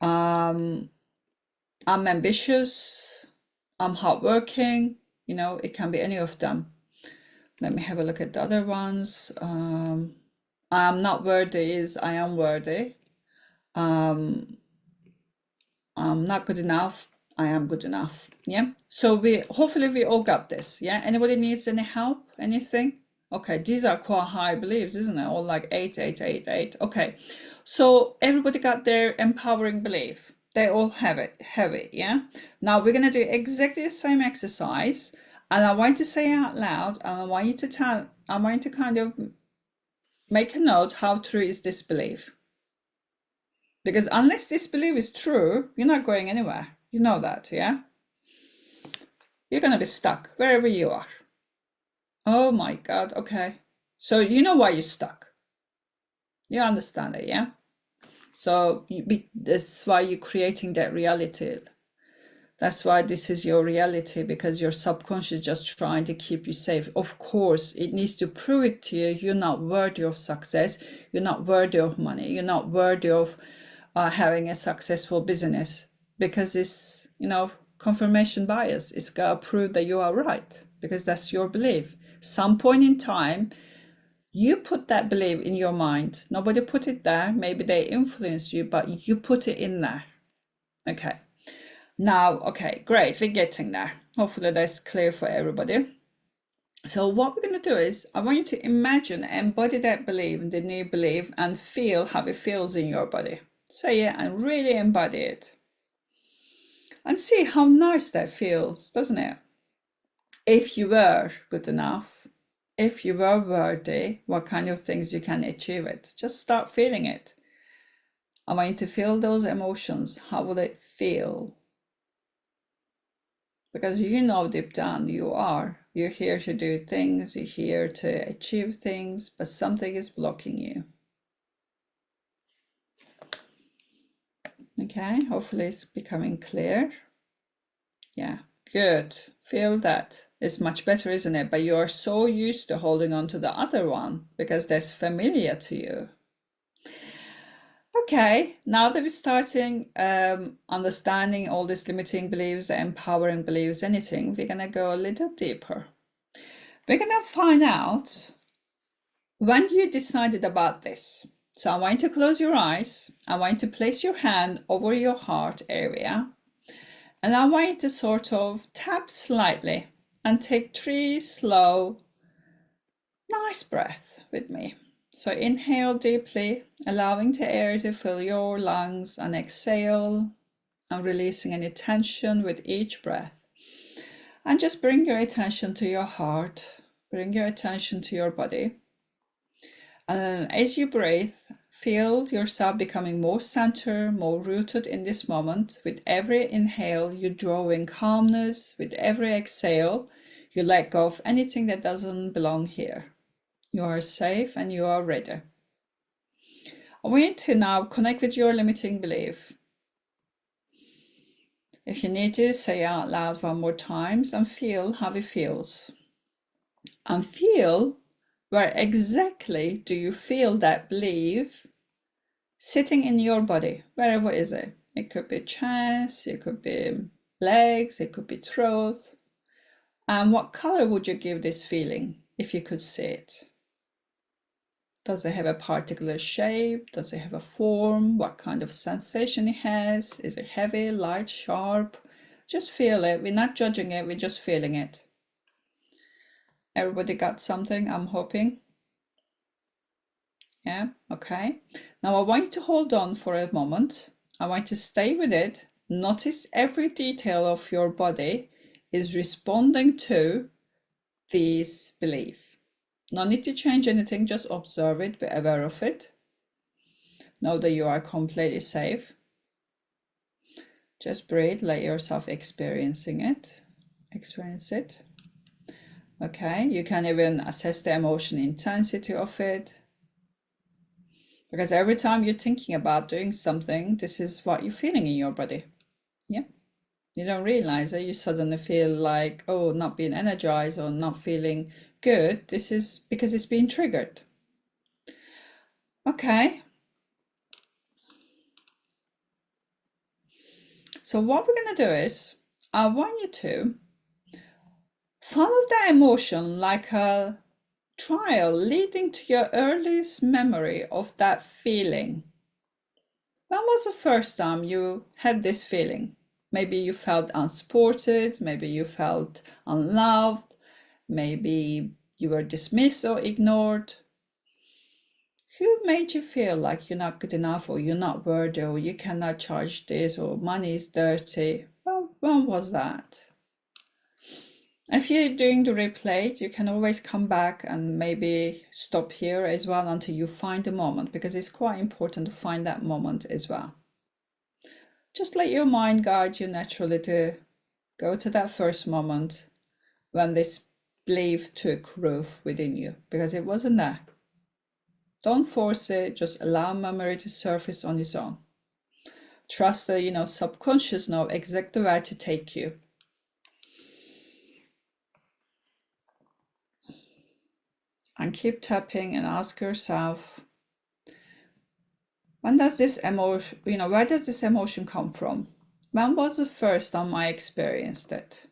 I'm ambitious. I'm hardworking. You know, it can be any of them. Let me have a look at the other ones. I am not worthy is I am worthy. I'm not good enough. I am good enough. Yeah. So hopefully we all got this. Yeah. Anybody needs any help? Anything? Okay. These are quite high beliefs, isn't it? All like 8, 8, 8, 8. Okay. So everybody got their empowering belief. They all have it. Yeah. Now we're gonna do exactly the same exercise, and I want you to say out loud, and I want you to kind of make a note how true is this belief. Because unless this belief is true, you're not going anywhere. You know that, yeah? You're going to be stuck wherever you are. Oh my God, okay. So you know why you're stuck. You understand it, yeah? So that's why you're creating that reality. That's why this is your reality, because your subconscious is just trying to keep you safe. Of course, it needs to prove it to you. You're not worthy of success. You're not worthy of money. You're not worthy of having a successful business, because it's, you know, confirmation bias. It's got to prove that you are right, because that's your belief. Some point in time, you put that belief in your mind. Nobody put it there. Maybe they influence you, but you put it in there. Okay. Now, okay, great. We're getting there. Hopefully that's clear for everybody. So what we're going to do is I want you to imagine, embody that belief, the new belief, and feel how it feels in your body. Say it and really embody it. And see how nice that feels, doesn't it? If you were good enough, if you were worthy, what kind of things you can achieve it. Just start feeling it. I want you to feel those emotions. How will it feel? Because you know deep down you're here to do things, you're here to achieve things, but something is blocking you. Okay, hopefully it's becoming clear. Yeah, good. Feel that. It's much better, isn't it? But you are so used to holding on to the other one because that's familiar to you. Okay, now that we're starting understanding all these limiting beliefs, the empowering beliefs, anything, we're gonna go a little deeper. We're gonna find out when you decided about this. So I want you to close your eyes. I want you to place your hand over your heart area. And I want you to sort of tap slightly and take 3 slow, nice breaths with me. So inhale deeply, allowing the air to fill your lungs, and exhale and releasing any tension with each breath. And just bring your attention to your heart, bring your attention to your body. And as you breathe, feel yourself becoming more centered, more rooted in this moment. With every inhale, you draw in calmness. With every exhale, you let go of anything that doesn't belong here. You are safe and you are ready. I want you to now connect with your limiting belief. If you need to, say out loud 1 more time and feel how it feels. And feel where exactly do you feel that belief sitting in your body, wherever is it? It could be chest, it could be legs, it could be throat. And what color would you give this feeling if you could see it? Does it have a particular shape? Does it have a form? What kind of sensation it has? Is it heavy, light, sharp? Just feel it. We're not judging it, we're just feeling it. Everybody got something, I'm hoping. Yeah, okay. Now I want you to hold on for a moment. I want you to stay with it. Notice every detail of your body is responding to this belief. No need to change anything, just observe it, be aware of it. Know that you are completely safe. Just breathe, let yourself experience it. Okay, you can even assess the emotion intensity of it. Because every time you're thinking about doing something, this is what you're feeling in your body. Yeah. You don't realize it. You suddenly feel like, oh, not being energized or not feeling good. This is because it's being triggered. Okay. So what we're going to do is, I want you to follow the emotion like a trail leading to your earliest memory of that feeling. When was the first time you had this feeling? Maybe you felt unsupported, maybe you felt unloved, maybe you were dismissed or ignored. Who made you feel like you're not good enough, or you're not worthy, or you cannot charge this, or money is dirty? Well, when was that? If you're doing the replay, you can always come back and maybe stop here as well until you find the moment, because it's quite important to find that moment as well. Just let your mind guide you naturally to go to that first moment when this belief took root within you, because it wasn't there. Don't force it, just allow memory to surface on its own. Trust that, subconscious know exactly where to take you. And keep tapping and ask yourself, when does this emotion, where does this emotion come from? When was the first time I experienced it?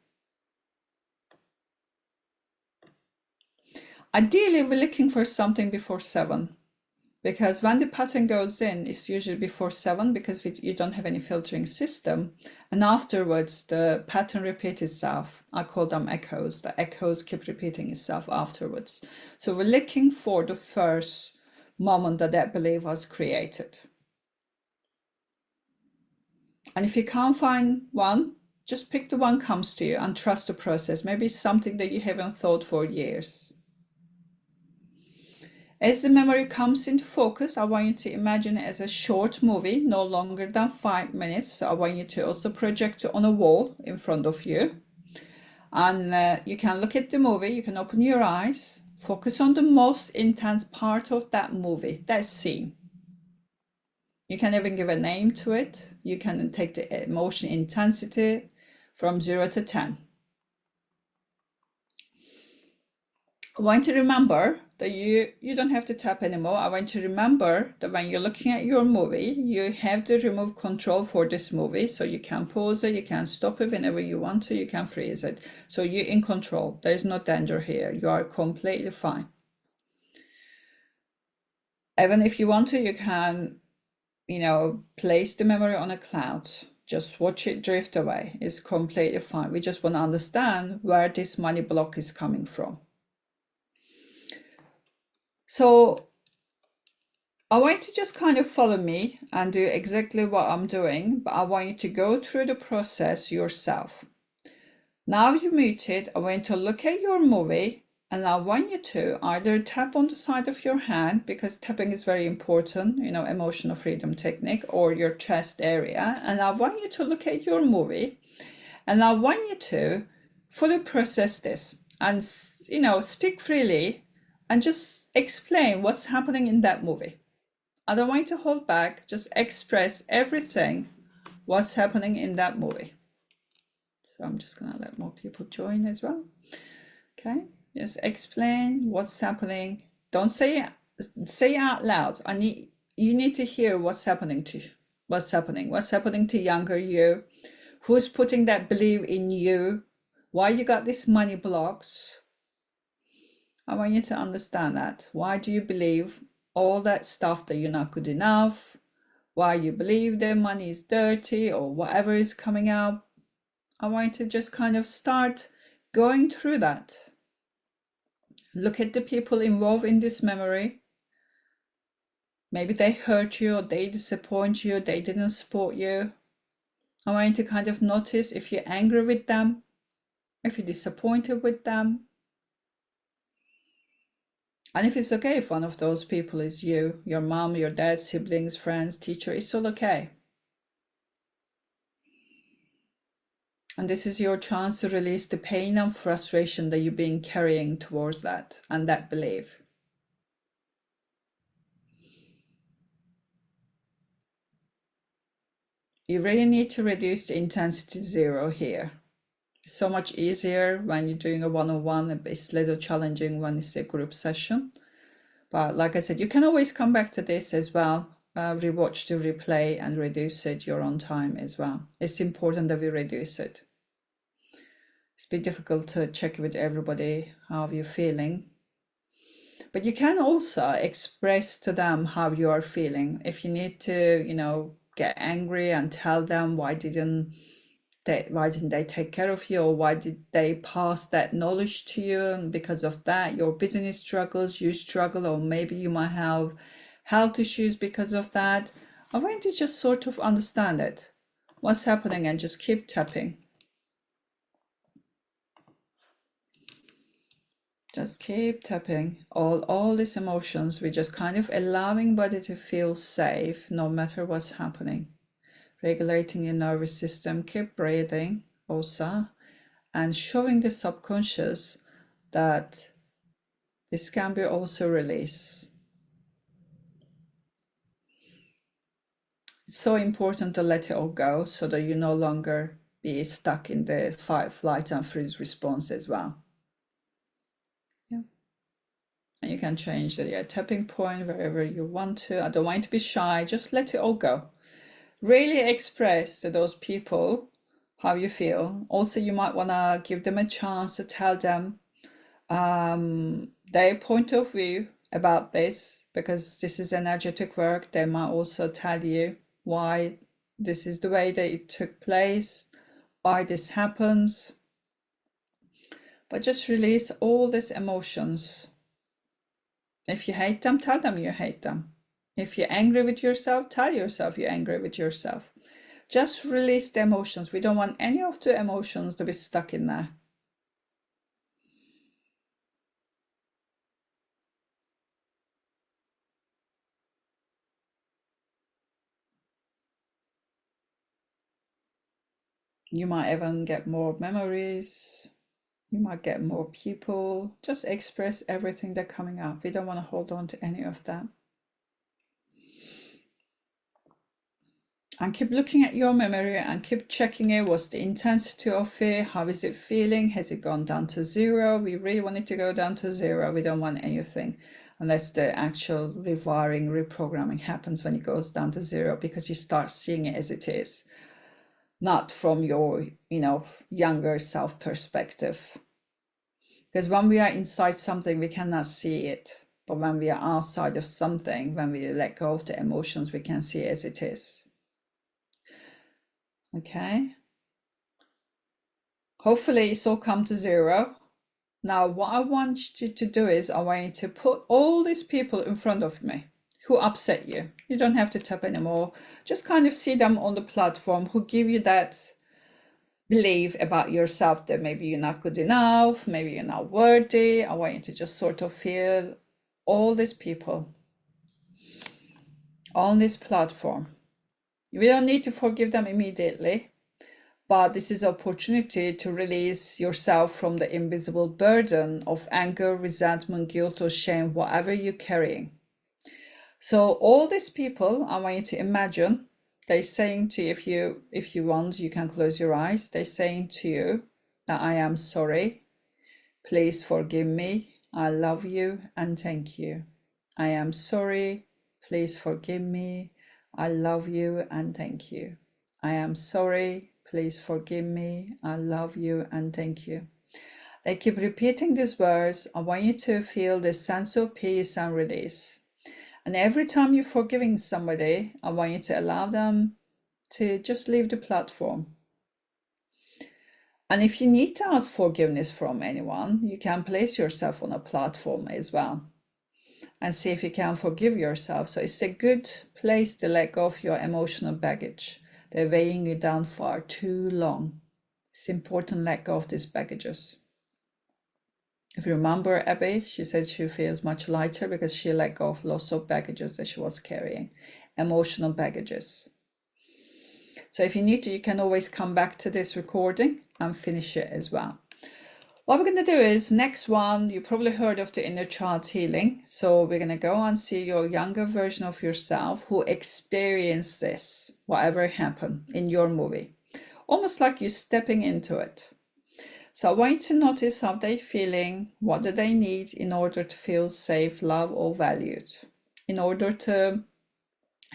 Ideally, we're looking for something before 7, because when the pattern goes in, it's usually before 7, because you don't have any filtering system. And afterwards, the pattern repeats itself. I call them echoes. The echoes keep repeating itself afterwards. So we're looking for the first moment that belief was created. And if you can't find one, just pick the one comes to you and trust the process. Maybe it's something that you haven't thought for years. As the memory comes into focus, I want you to imagine it as a short movie, no longer than 5 minutes. So I want you to also project it on a wall in front of you. And you can look at the movie, you can open your eyes, focus on the most intense part of that movie, that scene. You can even give a name to it. You can take the emotion intensity from 0 to 10. I want you to remember that you don't have to tap anymore. I want you to remember that when you're looking at your movie, you have the remote control for this movie. So you can pause it, you can stop it whenever you want to, you can freeze it. So you're in control. There is no danger here. You are completely fine. Even if you want to, you can, place the memory on a cloud. Just watch it drift away. It's completely fine. We just want to understand where this money block is coming from. So I want you to just kind of follow me and do exactly what I'm doing, but I want you to go through the process yourself. Now you muted, I want you to look at your movie, and I want you to either tap on the side of your hand, because tapping is very important, you know, emotional freedom technique, or your chest area. And I want you to look at your movie, and I want you to fully process this and, you know, speak freely and just explain what's happening in that movie. I don't want you to hold back, just express everything what's happening in that movie. So I'm just gonna let more people join as well. Okay, just explain what's happening. Don't say out loud. You need to hear what's happening to you. What's happening to younger you, who's putting that belief in you, why you got these money blocks. I want you to understand that. Why do you believe all that stuff, that you're not good enough, why you believe their money is dirty, or whatever is coming out? I want you to just kind of start going through that. Look at the people involved in this memory. Maybe they hurt you, or they disappoint you, they didn't support you. I want you to kind of notice if you're angry with them, if you're disappointed with them. And if it's okay if one of those people is you, your mom, your dad, siblings, friends, teacher, it's all okay. And this is your chance to release the pain and frustration that you've been carrying towards that and that belief. You really need to reduce the intensity to 0 here. It's so much easier when you're doing a one-on-one. It's a little challenging when it's a group session. But like I said, you can always come back to this as well, rewatch the replay and reduce it your own time as well. It's important that we reduce it. It's a bit difficult to check with everybody how you're feeling. But you can also express to them how you are feeling. If you need to, you know, get angry and tell them why didn't they take care of you, or why did they pass that knowledge to you, and because of that your business struggles, you struggle, or maybe you might have health issues because of that. I want you to just sort of understand it, what's happening, and just keep tapping. Just keep tapping all these emotions. We're just kind of allowing body to feel safe no matter what's happening. Regulating your nervous system, keep breathing also, and showing the subconscious that this can be also released. It's so important to let it all go so that you no longer be stuck in the fight, flight, and freeze response as well. Yeah. And you can change the tapping point wherever you want to. I don't want you to be shy, just let it all go. Really express to those people how you feel. Also, you might want to give them a chance to tell them their point of view about this, because this is energetic work. They might also tell you why this is the way that it took place, why this happens. But just release all these emotions. If you hate them, tell them you hate them. If you're angry with yourself, tell yourself you're angry with yourself. Just release the emotions. We don't want any of the emotions to be stuck in there. You might even get more memories. You might get more people. Just express everything that's coming up. We don't want to hold on to any of that. And keep looking at your memory and keep checking it. What's the intensity of it? How is it feeling? Has it gone down to 0? We really want it to go down to 0. We don't want anything unless the actual rewiring, reprogramming happens when it goes down to 0, because you start seeing it as it is, not from your, you know, younger self perspective. Because when we are inside something, we cannot see it. But when we are outside of something, when we let go of the emotions, we can see it as it is. Okay. Hopefully it's all come to zero. Now, what I want you to do is I want you to put all these people in front of me who upset you. You don't have to tap anymore. Just kind of see them on the platform who give you that belief about yourself that maybe you're not good enough, maybe you're not worthy. I want you to just sort of feel all these people on this platform. We don't need to forgive them immediately, but this is an opportunity to release yourself from the invisible burden of anger, resentment, guilt, or shame, whatever you're carrying. So all these people, I want you to imagine they're saying to you, if you want, you can close your eyes. They're saying to you that I am sorry. Please forgive me. I love you and thank you. I am sorry. Please forgive me. I love you and thank you. I am sorry. Please forgive me. I love you and thank you. They keep repeating these words. I want you to feel this sense of peace and release. And every time you're forgiving somebody, I want you to allow them to just leave the platform. And if you need to ask forgiveness from anyone, you can place yourself on a platform as well and see if you can forgive yourself. So it's a good place to let go of your emotional baggage. They're weighing you down far too long. It's important to let go of these baggages. If you remember Abby, she said she feels much lighter because she let go of lots of baggages that she was carrying, emotional baggages. So if you need to, you can always come back to this recording and finish it as well. What we're going to do is next one, you probably heard of the inner child healing. So we're going to go and see your younger version of yourself who experienced this, whatever happened in your movie, almost like you're stepping into it. So I want you to notice how they're feeling, what do they need in order to feel safe, loved, or valued, in order to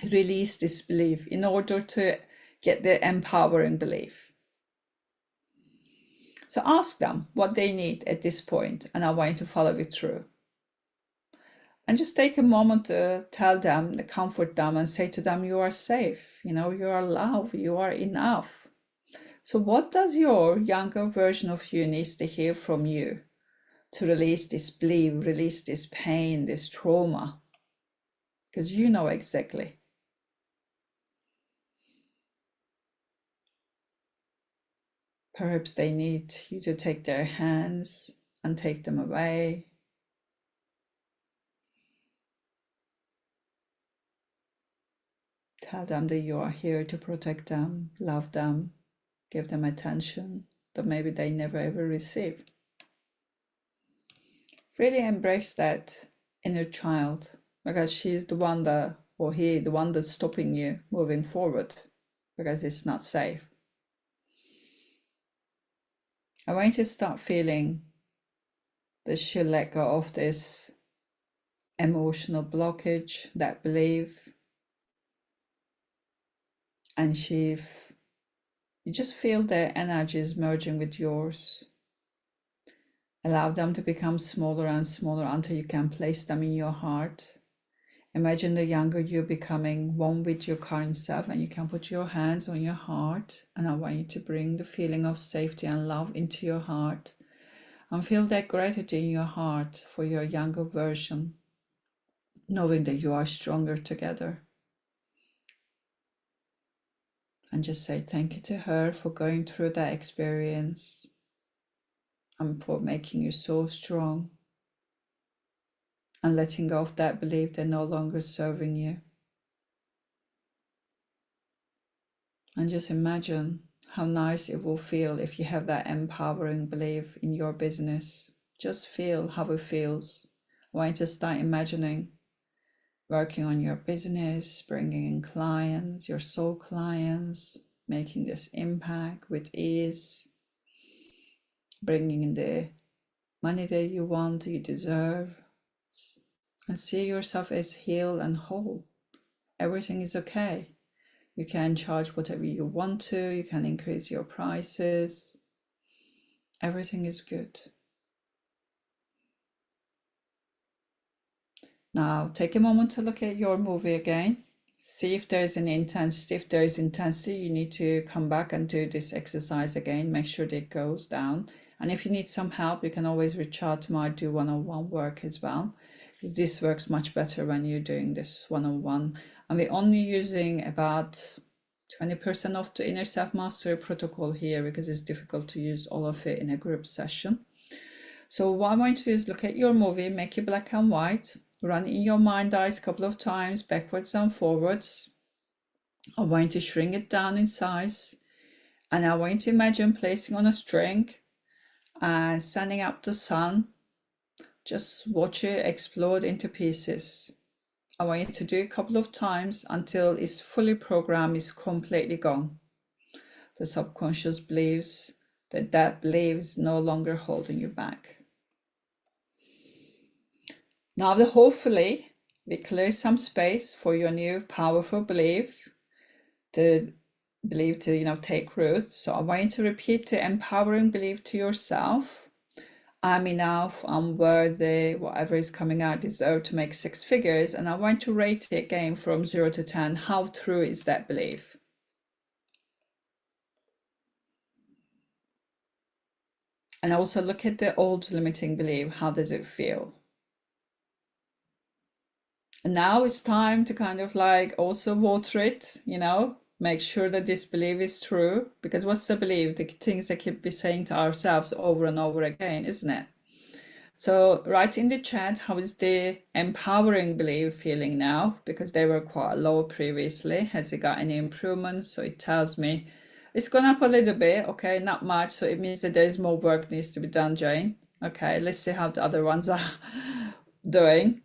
release this belief, in order to get the empowering belief. So ask them what they need at this point, and I want you to follow it through. And just take a moment to tell them, to comfort them, and say to them, you are safe, you are loved, you are enough. So what does your younger version of you needs to hear from you to release this belief, release this pain, this trauma? Because you know exactly. Perhaps they need you to take their hands and take them away. Tell them that you are here to protect them, love them, give them attention that maybe they never ever received. Really embrace that inner child, because she's the one that, or he, the one that's stopping you moving forward because it's not safe. I want you to start feeling that she'll let go of this emotional blockage, that belief, and you just feel their energies merging with yours. Allow them to become smaller and smaller until you can place them in your heart. Imagine the younger you becoming one with your current self, and you can put your hands on your heart, and I want you to bring the feeling of safety and love into your heart and feel that gratitude in your heart for your younger version, knowing that you are stronger together. And just say thank you to her for going through that experience and for making you so strong and letting go of that belief they're no longer serving you. And just imagine how nice it will feel if you have that empowering belief in your business. Just feel how it feels. I want you to start imagining working on your business, bringing in clients, your soul clients, making this impact with ease, bringing in the money that you want, you deserve, and see yourself as healed and whole. Everything is okay. You can charge whatever you want to, you can increase your prices. Everything is good. Now take a moment to look at your movie again. See if there's an intensity. If there is intensity, you need to come back and do this exercise again. Make sure that it goes down. And if you need some help, you can always reach out to me. I do one-on-one work as well, because this works much better when you're doing this one-on-one. And we're only using about 20% of the inner self-mastery protocol here, because it's difficult to use all of it in a group session. So what I'm going to do is look at your movie, make it black and white, run in your mind eyes a couple of times, backwards and forwards. I want you to shrink it down in size, and I want you to imagine placing on a string and sending up the sun. Just watch it explode into pieces. I want you to do it a couple of times until it's fully programmed, it's completely gone. The subconscious believes that belief is no longer holding you back. Now that hopefully we clear some space for your new powerful belief to take root. So I want you to repeat the empowering belief to yourself. I'm enough, I'm worthy, whatever is coming out, deserve to make 6 figures. And I want to rate it again from 0 to 10. How true is that belief? And also look at the old limiting belief. How does it feel? And now it's time to kind of like also water it, make sure that this belief is true. Because what's the belief? The things that keep saying to ourselves over and over again, isn't it? So write in the chat, how is the empowering belief feeling now? Because they were quite low previously. Has it got any improvements? So it tells me it's gone up a little bit, okay, not much. So it means that there's more work needs to be done, Jane. Okay, let's see how the other ones are doing.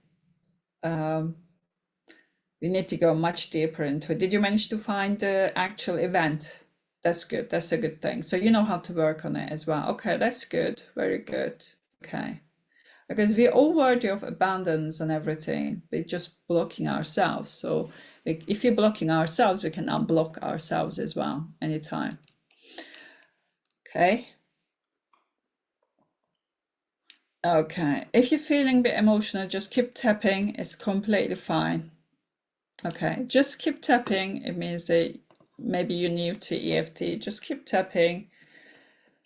We need to go much deeper into it. Did you manage to find the actual event? That's good. That's a good thing. So you know how to work on it as well. Okay, that's good. Very good. Okay. Because we're all worthy of abundance and everything. We're just blocking ourselves. So if we're blocking ourselves, we can unblock ourselves as well anytime. Okay. Okay. If you're feeling a bit emotional, just keep tapping. It's completely fine. Okay. Just keep tapping. It means that maybe you're new to EFT. Just keep tapping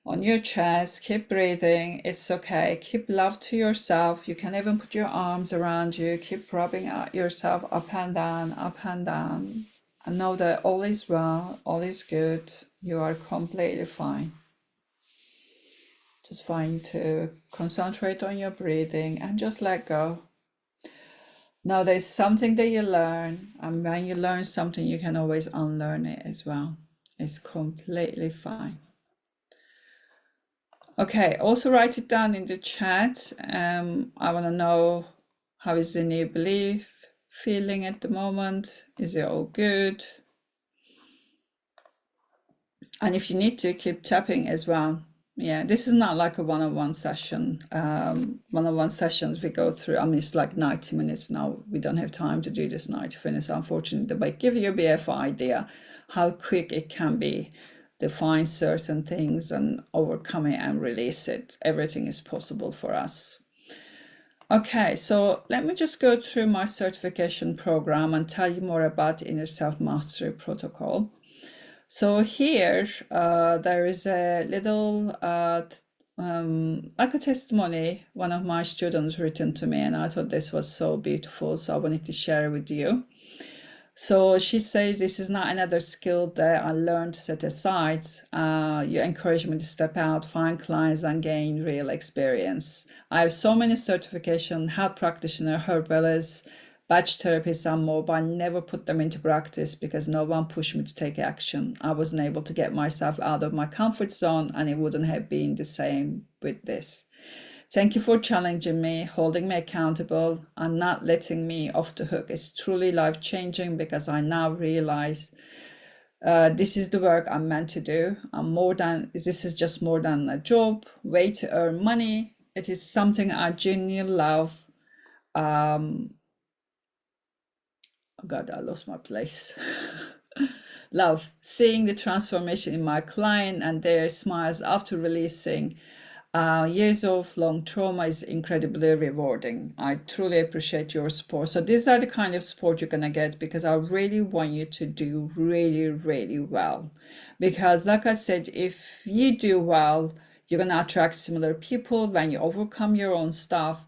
on your chest, keep breathing, it's okay. Keep love to yourself. You can even put your arms around you, keep rubbing yourself up and down, and know that all is well, all is good. You are completely fine. Just fine to concentrate on your breathing and just let go. Now there's something that you learn, and when you learn something, you can always unlearn it as well. It's completely fine. Okay, also write it down in the chat. I want to know, how is the new belief feeling at the moment? Is it all good? And if you need to, keep tapping as well. Yeah, this is not like a one-on-one session. One-on-one sessions we go through, it's like 90 minutes now. We don't have time to do this 90 minutes, unfortunately, but give you a bit of idea how quick it can be. Define certain things and overcome it and release it. Everything is possible for us. Okay, so let me just go through my certification program and tell you more about the Inner Self-Mastery Protocol. So here, there is a little, like a testimony, one of my students written to me, and I thought this was so beautiful, so I wanted to share it with you. So she says, this is not another skill that I learned to set aside. You encourage me to step out, find clients, and gain real experience. I have so many certifications, health practitioner, herbalist, badge therapist, and more, but I never put them into practice because no one pushed me to take action. I wasn't able to get myself out of my comfort zone, and it wouldn't have been the same with this. Thank you for challenging me, holding me accountable, and not letting me off the hook. It's truly life-changing because I now realize this is the work I'm meant to do. This is just more than a job, way to earn money. It is something I genuinely love. Oh God, I lost my place. Love seeing the transformation in my client and their smiles after releasing Years of long trauma is incredibly rewarding. I truly appreciate your support. So these are the kind of support you're gonna get because I really want you to do really, really well. Because like I said, if you do well, you're gonna attract similar people. When you overcome your own stuff,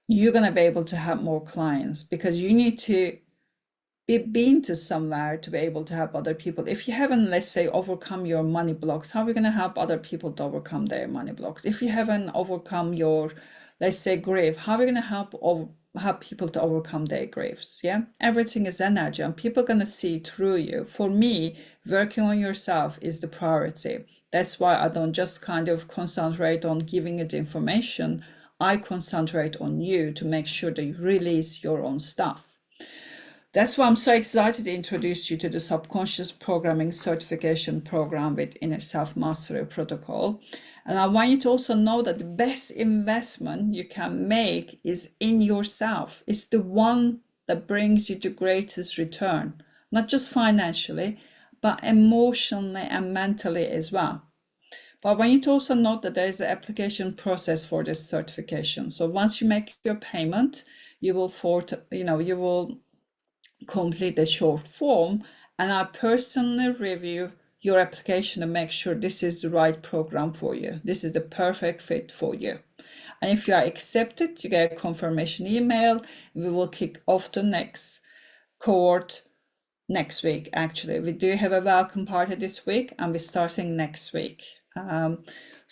you're gonna be able to have more clients because you need to been to somewhere to be able to help other people. If you haven't, let's say, overcome your money blocks, how are you going to help other people to overcome their money blocks? If you haven't overcome your, let's say, grief, how are you going to help people to overcome their griefs? Yeah, everything is energy, and people are going to see through you. For me, working on yourself is the priority. That's why I don't just kind of concentrate on giving you the information. I concentrate on you to make sure that you release your own stuff. That's why I'm so excited to introduce you to the Subconscious Programming Certification Program with Inner Self Mastery Protocol. And I want you to also know that the best investment you can make is in yourself. It's the one that brings you the greatest return, not just financially, but emotionally and mentally as well. But I want you to also note that there is an application process for this certification. So once you make your payment, you will complete a short form, and I personally review your application to make sure this is the right program for you. This is the perfect fit for you. And if you are accepted, you get a confirmation email. We will kick off the next cohort next week. Actually, we do have a welcome party this week, and we're starting next week.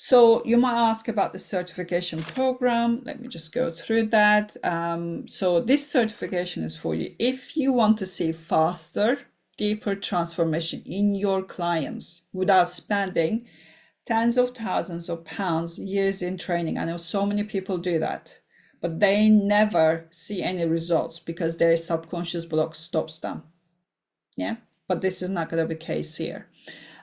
So you might ask about the certification program. Let me just go through that. So this certification is for you if you want to see faster, deeper transformation in your clients without spending tens of thousands of pounds, years in training. I know so many people do that, but they never see any results because their subconscious block stops them. Yeah, but this is not going to be the case here.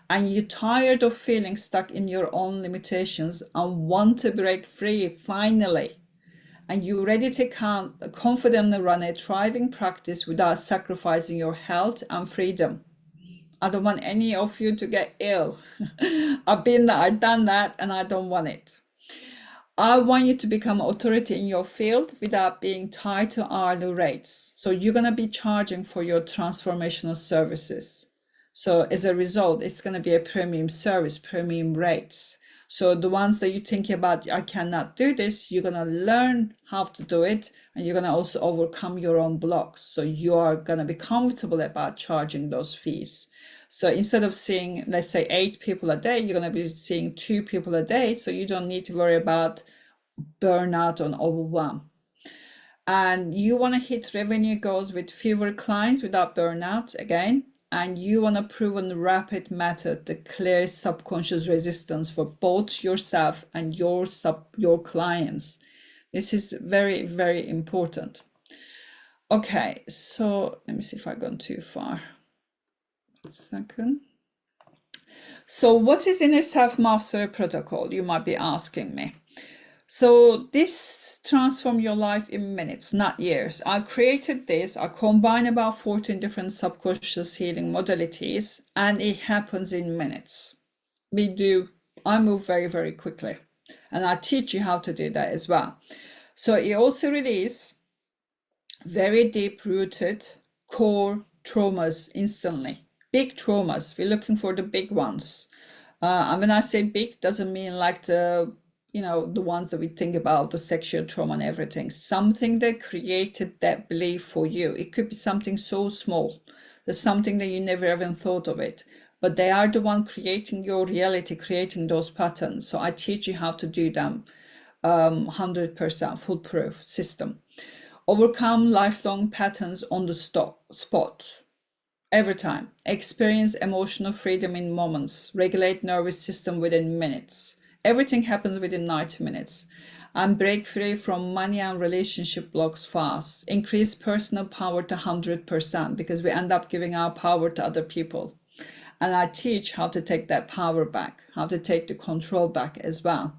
And you're tired of feeling stuck in your own limitations and want to break free finally, and you're ready to confidently run a thriving practice without sacrificing your health and freedom. I don't want any of you to get ill. I've been there, I've done that, and I don't want it. I want you to become authority in your field without being tied to hourly rates. So you're going to be charging for your transformational services. So as a result, it's going to be a premium service, premium rates. So the ones that you think about, I cannot do this, you're going to learn how to do it, and you're going to also overcome your own blocks. So you are going to be comfortable about charging those fees. So instead of seeing, let's say, 8 people a day, you're going to be seeing 2 people a day. So you don't need to worry about burnout or overwhelm. And you want to hit revenue goals with fewer clients without burnout again. And you want to prove a rapid method that clears subconscious resistance for both yourself and your clients. This is very, very important. Okay, so let me see if I've gone too far. 1 second. So what is Inner Self Mastery Protocol? You might be asking me. So this transforms your life in minutes, not years. I created this. I combine about 14 different subconscious healing modalities, and it happens in minutes. I move very, very quickly, and I teach you how to do that as well. So it also releases very deep-rooted core traumas instantly. Big traumas. We're looking for the big ones. And when I say big, doesn't mean like the ones that we think about, the sexual trauma and everything. Something that created that belief for you. It could be something so small. There's something that you never even thought of it. But they are the one creating your reality, creating those patterns. So I teach you how to do them. 100% foolproof system. Overcome lifelong patterns on the spot. Every time. Experience emotional freedom in moments. Regulate nervous system within minutes. Everything happens within 90 minutes. And break free from money and relationship blocks fast. Increase personal power to 100% because we end up giving our power to other people. And I teach how to take that power back, how to take the control back as well.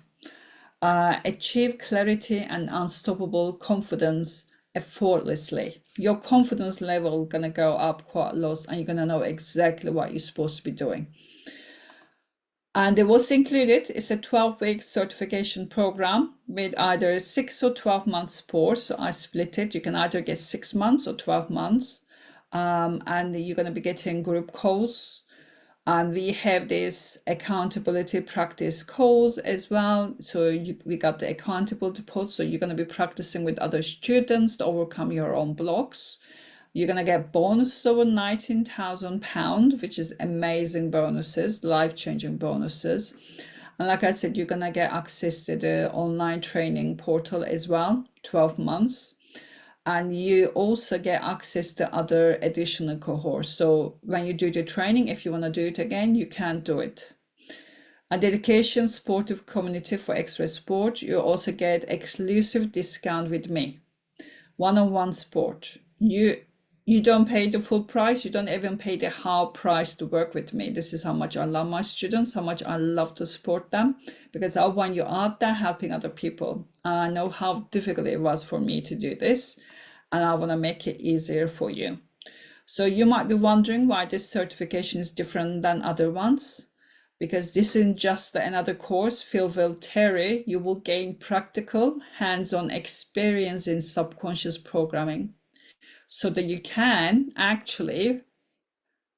Achieve clarity and unstoppable confidence effortlessly. Your confidence level is going to go up quite a lot, and you're going to know exactly what you're supposed to be doing. And it was included, it's a 12-week certification program with either 6 or 12 months support. So I split it. You can either get 6 months or 12 months. And you're going to be getting group calls. And we have this accountability practice calls as well. So we got the accountability pods. So you're going to be practicing with other students to overcome your own blocks. You're going to get bonuses over £19,000, which is amazing bonuses, life-changing bonuses. And like I said, you're going to get access to the online training portal as well, 12 months. And you also get access to other additional cohorts. So when you do the training, if you want to do it again, you can do it. A dedication supportive community for extra support. You also get exclusive discount with me. One-on-one support. You don't pay the full price. You don't even pay the half price to work with me. This is how much I love my students, how much I love to support them, because I want you out there helping other people. And I know how difficult it was for me to do this, and I want to make it easier for you. So you might be wondering why this certification is different than other ones, because this isn't just another course filled with theory. You will gain practical, hands-on experience in subconscious programming, so that you can actually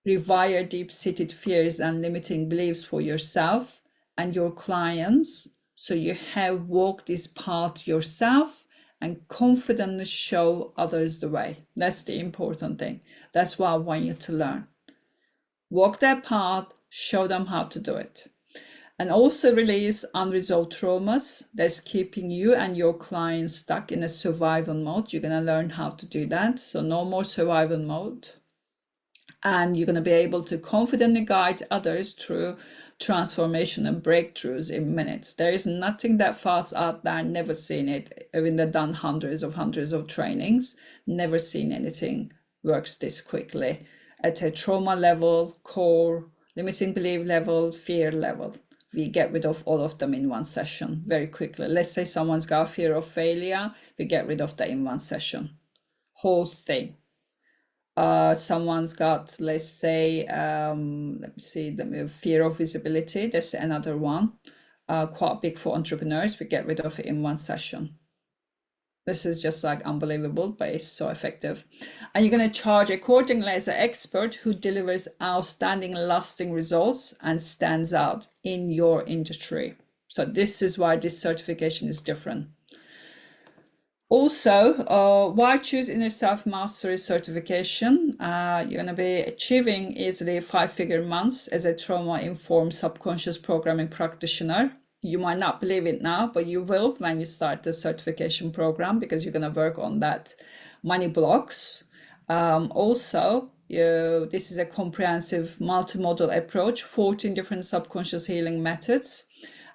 rewire deep-seated fears and limiting beliefs for yourself and your clients, so you have walked this path yourself and confidently show others the way. That's the important thing. That's what I want you to learn. Walk that path, show them how to do it. And also release unresolved traumas that's keeping you and your clients stuck in a survival mode. You're going to learn how to do that. So no more survival mode. And you're going to be able to confidently guide others through transformation and breakthroughs in minutes. There is nothing that fast out there, never seen it. Even they've done hundreds of trainings, never seen anything works this quickly at a trauma level, core, limiting belief level, fear level. We get rid of all of them in one session very quickly. Let's say someone's got fear of failure, we get rid of that in one session, whole thing. Someone's got, let's say, let me see, the fear of visibility. That's another one, quite big for entrepreneurs. We get rid of it in one session. This is just like unbelievable, but it's so effective. And you're going to charge accordingly as an expert who delivers outstanding, lasting results and stands out in your industry. So this is why this certification is different. Also, why choose Inner Self Mastery certification? You're going to be achieving easily 5-figure months as a trauma-informed subconscious programming practitioner. You might not believe it now, but you will when you start the certification program, because you're going to work on that money blocks. Also, this is a comprehensive multimodal approach, 14 different subconscious healing methods,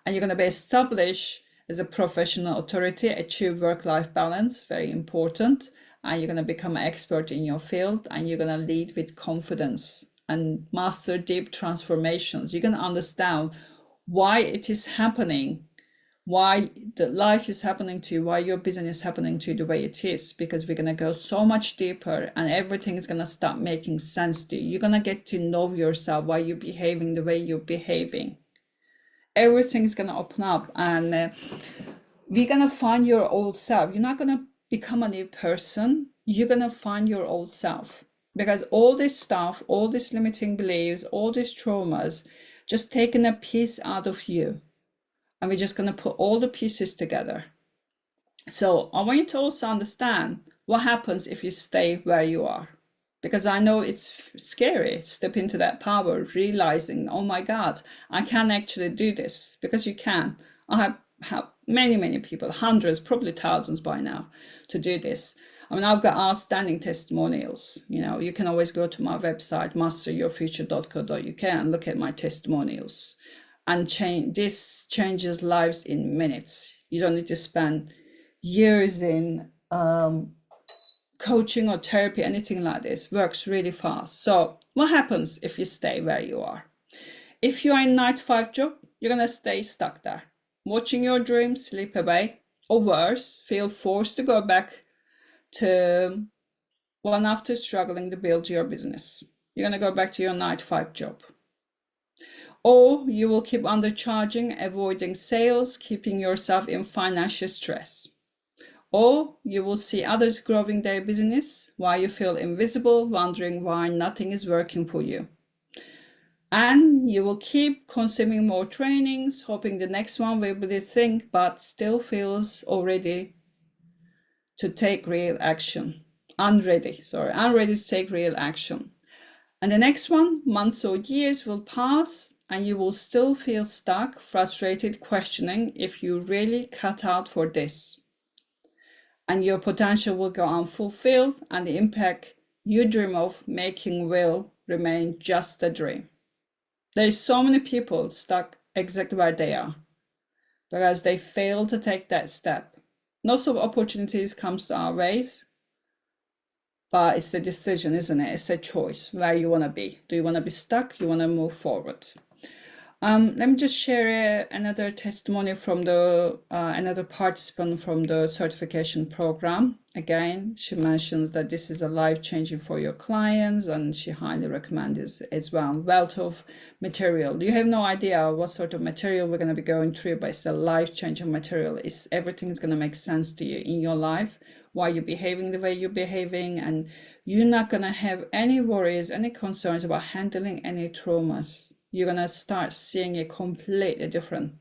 and you're going to be established as a professional authority, achieve work-life balance, very important, and you're going to become an expert in your field, and you're going to lead with confidence and master deep transformations. You're going to understand why it is happening, why the life is happening to you, why your business is happening to you the way it is, because we're going to go so much deeper and everything is going to start making sense to you. You're going to get to know yourself, why you're behaving the way you're behaving. Everything is going to open up, and we're going to find your old self. You're not going to become a new person. You're going to find your old self, because all this stuff, all these limiting beliefs, all these traumas, just taking a piece out of you. And we're just going to put all the pieces together. So I want you to also understand what happens if you stay where you are. Because I know it's scary, step into that power, realizing, oh my God, I can actually do this, because you can. I have many people, hundreds, probably thousands by now, to do this. I mean, I've got outstanding testimonials. You know, you can always go to my website, masteryourfuture.co.uk, and look at my testimonials. And this changes lives in minutes. You don't need to spend years in coaching or therapy, anything like this. Works really fast. So what happens if you stay where you are? If you're in a 9-to-5 job, you're going to stay stuck there, watching your dreams slip away, or worse, feel forced to go back to one after struggling to build your business. You're going to go back to your 9-to-5 job. or you will keep undercharging, avoiding sales, keeping yourself in financial stress. Or you will see others growing their business while you feel invisible, wondering why nothing is working for you. And you will keep consuming more trainings, hoping the next one will be the thing, but still feels already to take real action. Unready to take real action. And the next one, months or years will pass and you will still feel stuck, frustrated, questioning if you really cut out for this. And your potential will go unfulfilled and the impact you dream of making will remain just a dream. There is so many people stuck exactly where they are because they fail to take that step. Lots of opportunities comes to our ways, but it's a decision, isn't it? It's a choice where you want to be. Do you want to be stuck? You want to move forward? Let me just share another testimony from the another participant from the certification program. Again, she mentions that this is a life-changing for your clients, and she highly recommends this as well. Wealth of material. You have no idea what sort of material we're going to be going through, but it's a life-changing material. It's everything is going to make sense to you in your life, why you're behaving the way you're behaving, and you're not going to have any worries, any concerns about handling any traumas. You're going to start seeing it completely different.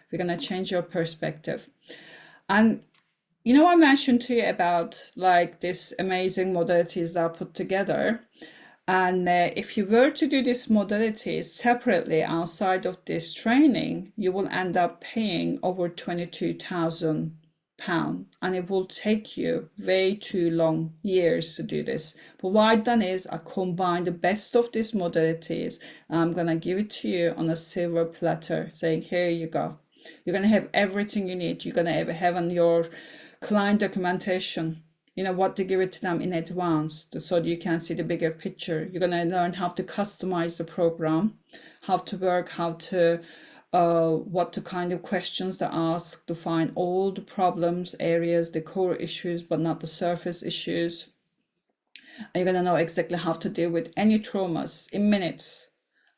We're going to change your perspective. And you know, I mentioned to you about like these amazing modalities that are put together. And if you were to do these modalities separately outside of this training, you will end up paying over £22,000. And it will take you way too long years to do this. But what I've done is I combined the best of these modalities. And I'm going to give it to you on a silver platter, saying, here you go. You're going to have everything you need. You're going to have on your client documentation, you know, what to give it to them in advance so that you can see the bigger picture. You're going to learn how to customize the program, how to work, how to what the kind of questions to ask to find all the problems areas, the core issues, but not the surface issues. And you're going to know exactly how to deal with any traumas in minutes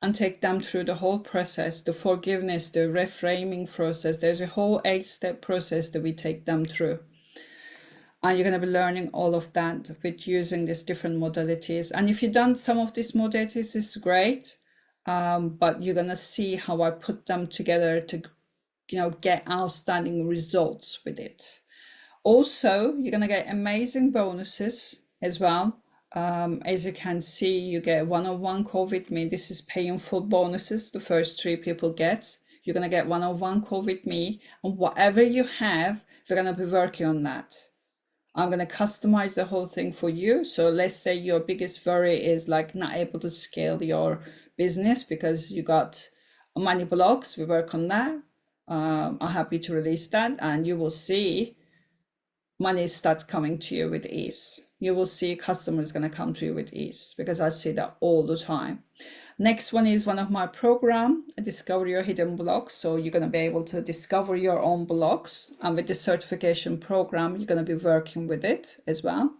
and take them through the whole process, the forgiveness, the reframing process. There's a whole 8-step process that we take them through. And you're going to be learning all of that with using these different modalities. And if you've done some of these modalities, it's great. But you're going to see how I put them together to, you know, get outstanding results with it. Also, you're going to get amazing bonuses as well. As you can see, you get one-on-one call with me. This is pay in full bonuses. The first 3 people get. You're going to get one-on-one call with me. And whatever you have, we're going to be working on that. I'm going to customize the whole thing for you. So let's say your biggest worry is like not able to scale your business because you got money blocks. We work on that. I'm happy to release that, and you will see money starts coming to you with ease. You will see customers going to come to you with ease because I see that all the time. Next one is one of my program, Discover Your Hidden Blocks. So you're going to be able to discover your own blocks. And with the certification program, you're going to be working with it as well.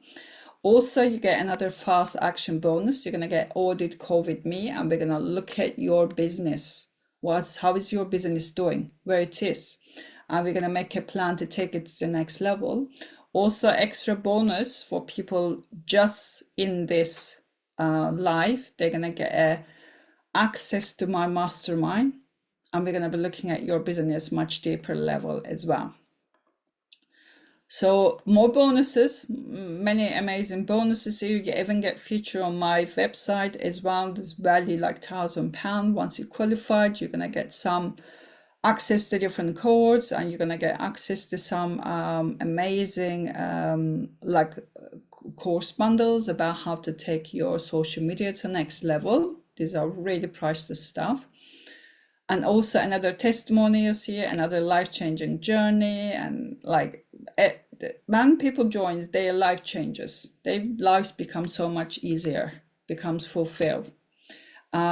Also, you get another fast action bonus. You're going to get audit call with me, and we're going to look at your business. How is your business doing, where it is? And we're going to make a plan to take it to the next level. Also, extra bonus for people just in this live. They're going to get access to my mastermind, and we're going to be looking at your business much deeper level as well. So more bonuses, many amazing bonuses here. You even get featured on my website as well. This value like £1,000. Once you qualified, you're going to get some access to different codes, and you're going to get access to some amazing like course bundles about how to take your social media to the next level. These are really priceless stuff. And also another testimonials here, another life-changing journey. And like when people join, their life changes. Their lives become so much easier, becomes fulfilled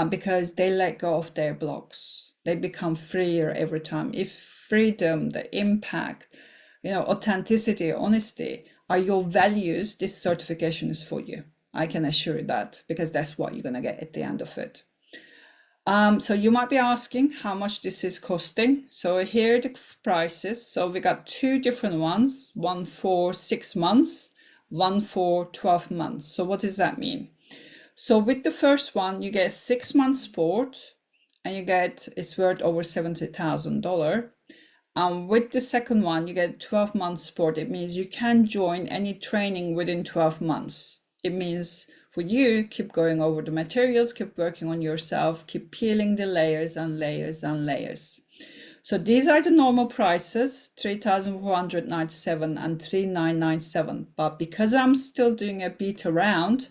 because they let go of their blocks. They become freer every time. If freedom, the impact, you know, authenticity, honesty are your values, this certification is for you. I can assure you that, because that's what you're going to get at the end of it. So you might be asking how much this is costing. So here are the prices. So we got two different ones, one for 6 months, one for 12 months. So what does that mean? So with the first one, you get 6 months support and you get, it's worth over $70,000. And with the second one, you get 12 months support. It means you can join any training within 12 months. It means for you, keep going over the materials, keep working on yourself, keep peeling the layers and layers and layers. So these are the normal prices, $3,497 and $3,997. But because I'm still doing a beta round,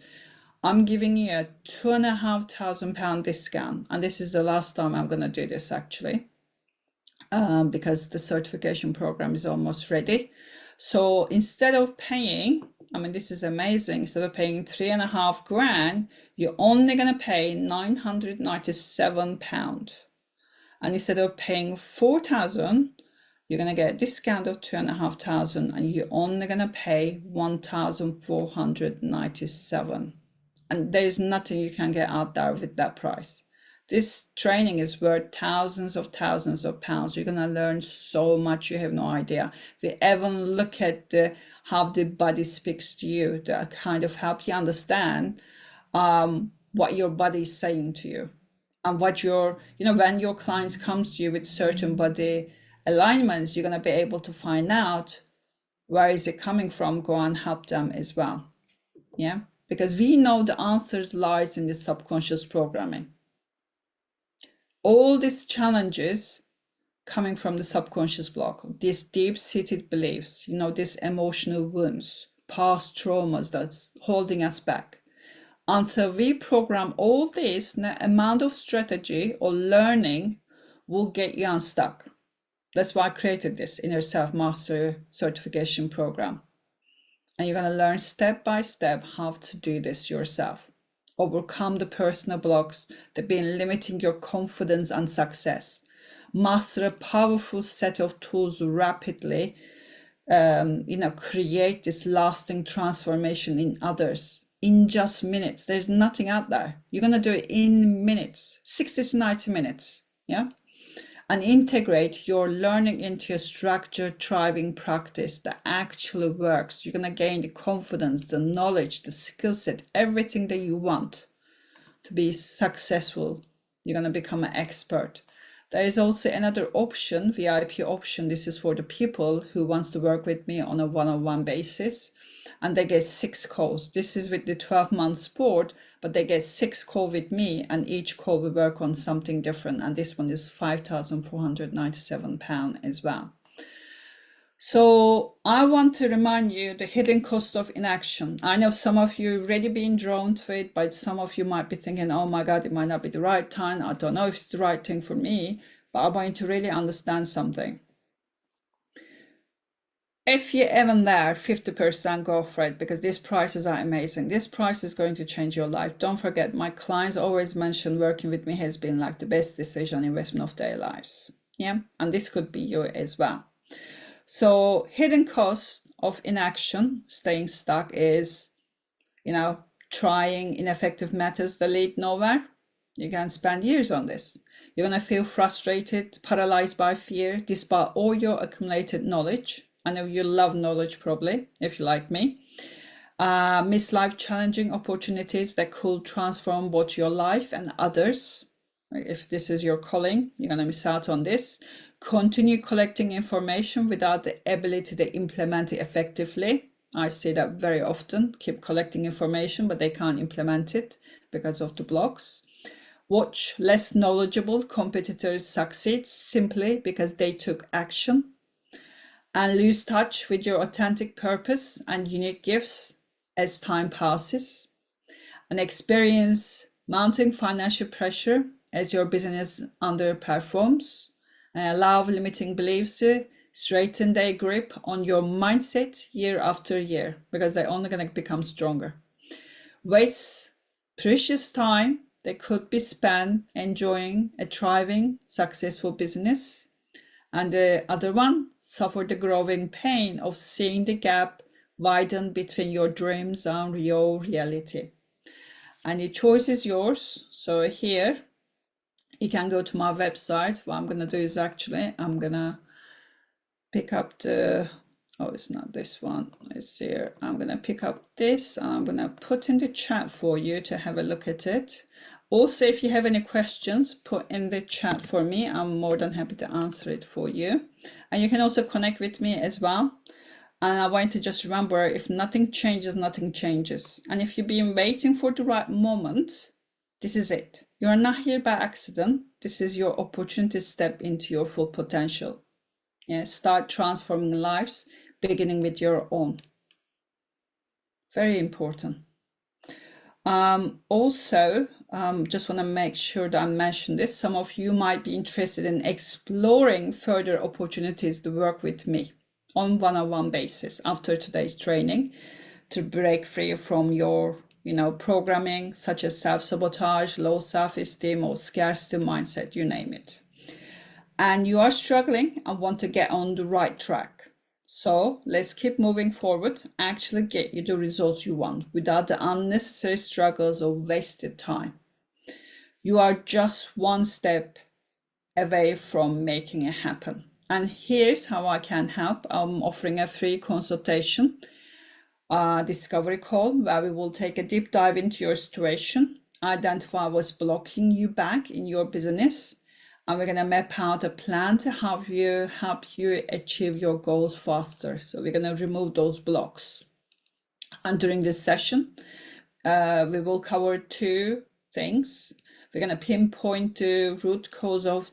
I'm giving you a £2,500 discount. And this is the last time I'm going to do this actually, because the certification program is almost ready. So instead of paying, I mean, this is amazing. Instead of paying £3.5 grand, you're only going to pay £997. And instead of paying 4,000, you're going to get a discount of 2,500 and you're only going to pay 1,497. And there's nothing you can get out there with that price. This training is worth thousands of pounds. You're going to learn so much you have no idea. We even look at how the body speaks to you, to kind of help you understand what your body is saying to you. And what your, when your clients comes to you with certain body alignments, you're going to be able to find out where is it coming from, go and help them as well. Yeah, because we know the answers lies in the subconscious programming. All these challenges coming from the subconscious block, these deep-seated beliefs, these emotional wounds, past traumas that's holding us back. Until we program all this, the amount of strategy or learning will get you unstuck. That's why I created this Inner Self Master certification program. And you're going to learn step by step how to do this yourself. Overcome the personal blocks that have been limiting your confidence and success. Master a powerful set of tools rapidly, create this lasting transformation in others in just minutes. There's nothing out there. You're going to do it in minutes, 60 to 90 minutes. Yeah. And integrate your learning into a structured, thriving practice that actually works. You're going to gain the confidence, the knowledge, the skill set, everything that you want to be successful. You're going to become an expert. There is also another option, VIP option. This is for the people who wants to work with me on a one-on-one basis. And they get 6 calls. This is with the 12-month support, but they get 6 calls with me, and each call will work on something different. And this one is £5,497 as well. So I want to remind you the hidden cost of inaction. I know some of you already been drawn to it, but some of you might be thinking, oh my God, it might not be the right time. I don't know if it's the right thing for me, but I want you to really understand something. If you're even there, 50%, go for it, because these prices are amazing. This price is going to change your life. Don't forget, my clients always mention working with me has been like the best decision investment of their lives. Yeah, and this could be you as well. So hidden cost of inaction, staying stuck, is, trying ineffective methods that lead nowhere. You can spend years on this. You're going to feel frustrated, paralyzed by fear, despite all your accumulated knowledge. I know you love knowledge probably, if you like me. Miss life challenging opportunities that could transform both your life and others. If this is your calling, you're going to miss out on this. Continue collecting information without the ability to implement it effectively. I see that very often. Keep collecting information, but they can't implement it because of the blocks. Watch less knowledgeable competitors succeed simply because they took action. And lose touch with your authentic purpose and unique gifts as time passes. And experience mounting financial pressure as your business underperforms. And allow limiting beliefs to straighten their grip on your mindset year after year, because they're only going to become stronger. Waste precious time that could be spent enjoying a thriving, successful business. And the other one, suffer the growing pain of seeing the gap widen between your dreams and your reality. And the choice is yours. So here, you can go to my website. What I'm going to do is actually, I'm going to pick up the, oh, it's not this one, it's here. I'm going to pick up this. I'm going to put in the chat for you to have a look at it. Also, if you have any questions, put in the chat for me. I'm more than happy to answer it for you. And you can also connect with me as well. And I want to just remember, if nothing changes, nothing changes. And if you've been waiting for the right moment, this is it. You're not here by accident. This is your opportunity to step into your full potential. Yeah, start transforming lives, beginning with your own. Very important. Also, just want to make sure that I mention this. Some of you might be interested in exploring further opportunities to work with me on one-on-one basis after today's training to break free from your, programming such as self-sabotage, low self-esteem, or scarcity mindset, you name it. And you are struggling and want to get on the right track. So let's keep moving forward, actually get you the results you want without the unnecessary struggles or wasted time. You are just one step away from making it happen. And here's how I can help. I'm offering a free consultation, discovery call, where we will take a deep dive into your situation, identify what's blocking you back in your business, and we're going to map out a plan to help you achieve your goals faster. So we're going to remove those blocks. And during this session, we will cover two things. We're going to pinpoint the root cause of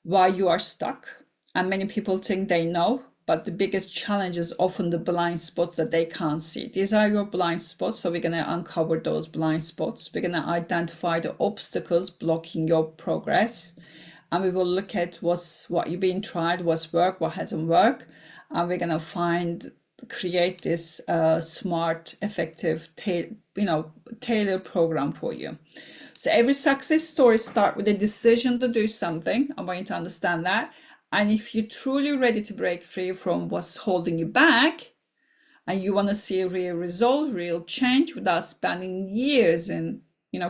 why you are stuck. And many people think they know, but the biggest challenge is often the blind spots that they can't see. These are your blind spots, so we're going to uncover those blind spots. We're going to identify the obstacles blocking your progress, and we will look at what you've been tried, what's worked, what hasn't worked, and we're going to create this smart, effective, tailored program for you. So every success story starts with a decision to do something. I want you to understand that. And if you're truly ready to break free from what's holding you back, and you want to see a real result, real change without spending years in,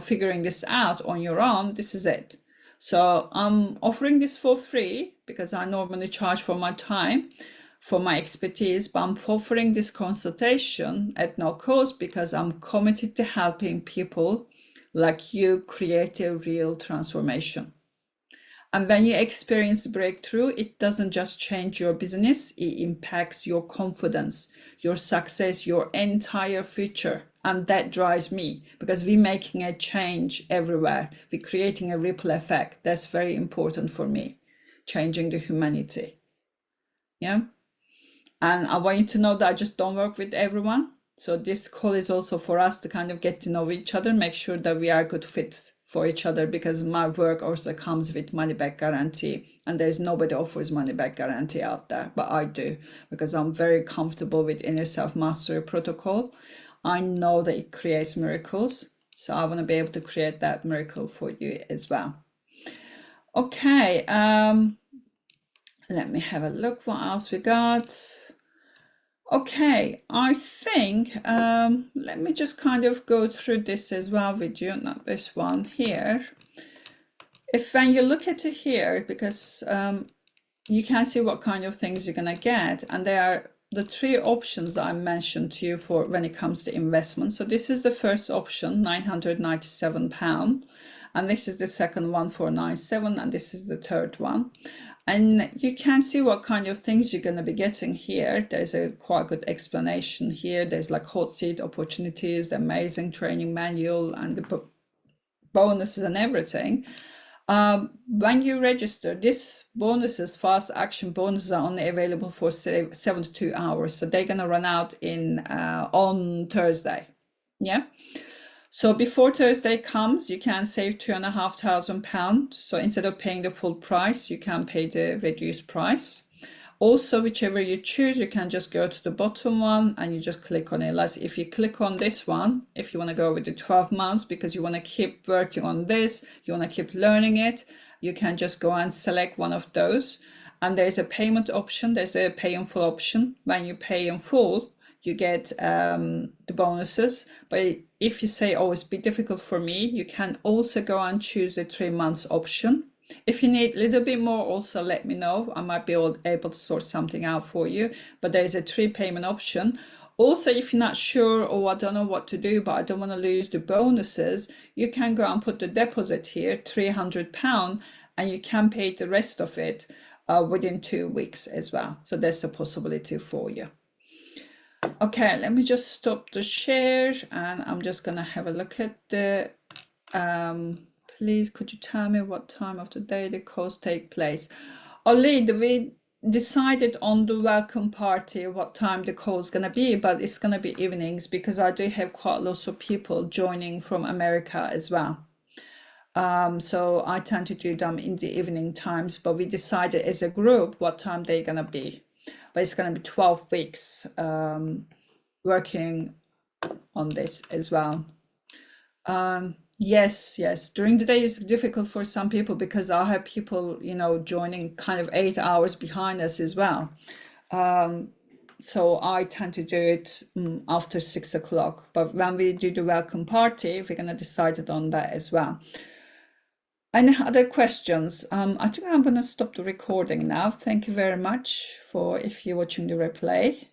figuring this out on your own, this is it. So I'm offering this for free because I normally charge for my time, for my expertise, but I'm offering this consultation at no cost because I'm committed to helping people like you create a real transformation. And when you experience the breakthrough, it doesn't just change your business, it impacts your confidence, your success, your entire future. And that drives me because we're making a change everywhere. We're creating a ripple effect. That's very important for me, changing the humanity. Yeah. And I want you to know that I just don't work with everyone. So this call is also for us to kind of get to know each other, make sure that we are a good fit for each other, because my work also comes with money back guarantee, and there's nobody offers money back guarantee out there, but I do, because I'm very comfortable with inner self mastery protocol. I know that it creates miracles, so I want to be able to create that miracle for you as well. Okay, let me have a look what else we got. Okay, I think, let me just kind of go through this as well with you, not this one here. When you look at it here, because you can see what kind of things you're gonna get, and there are the three options that I mentioned to you for when it comes to investment. So this is the first option, £997, and this is the second one for £97, and this is the third one. And you can see what kind of things you're going to be getting here. There's a quite good explanation here. There's like hot seat opportunities, the amazing training manual, and the bonuses and everything. When you register, these bonuses, fast action bonuses, are only available for 72 hours. So they're going to run out on Thursday. Yeah. So before Thursday comes, you can save £2,500. So instead of paying the full price, you can pay the reduced price. Also, whichever you choose, you can just go to the bottom one and you just click on it. Like if you click on this one, if you want to go with the 12 months because you want to keep working on this, you want to keep learning it, you can just go and select one of those. And there's a payment option, there's a pay in full option. When you pay in full, you get the bonuses. But if you say, oh, it's a bit difficult for me, you can also go and choose the 3 months option. If you need a little bit more, also let me know. I might be able to sort something out for you, but there is a 3 payment option. Also, if you're not sure, or I don't know what to do, but I don't want to lose the bonuses, you can go and put the deposit here, £300, and you can pay the rest of it within 2 weeks as well. So there's a possibility for you. Okay, let me just stop the share, and I'm just going to have a look at the please could you tell me what time of the day the calls take place? Ollie, we decided on the welcome party what time the call is going to be, but it's going to be evenings because I do have quite lots of people joining from America as well. So I tend to do them in the evening times, but we decided as a group what time they're going to be. But it's going to be 12 weeks working on this as well. Yes, during the day is difficult for some people because I have people, joining kind of 8 hours behind us as well. So I tend to do it after 6 o'clock. But when we do the welcome party, we're going to decide on that as well. Any other questions? I think I'm going to stop the recording now. Thank you very much if you're watching the replay.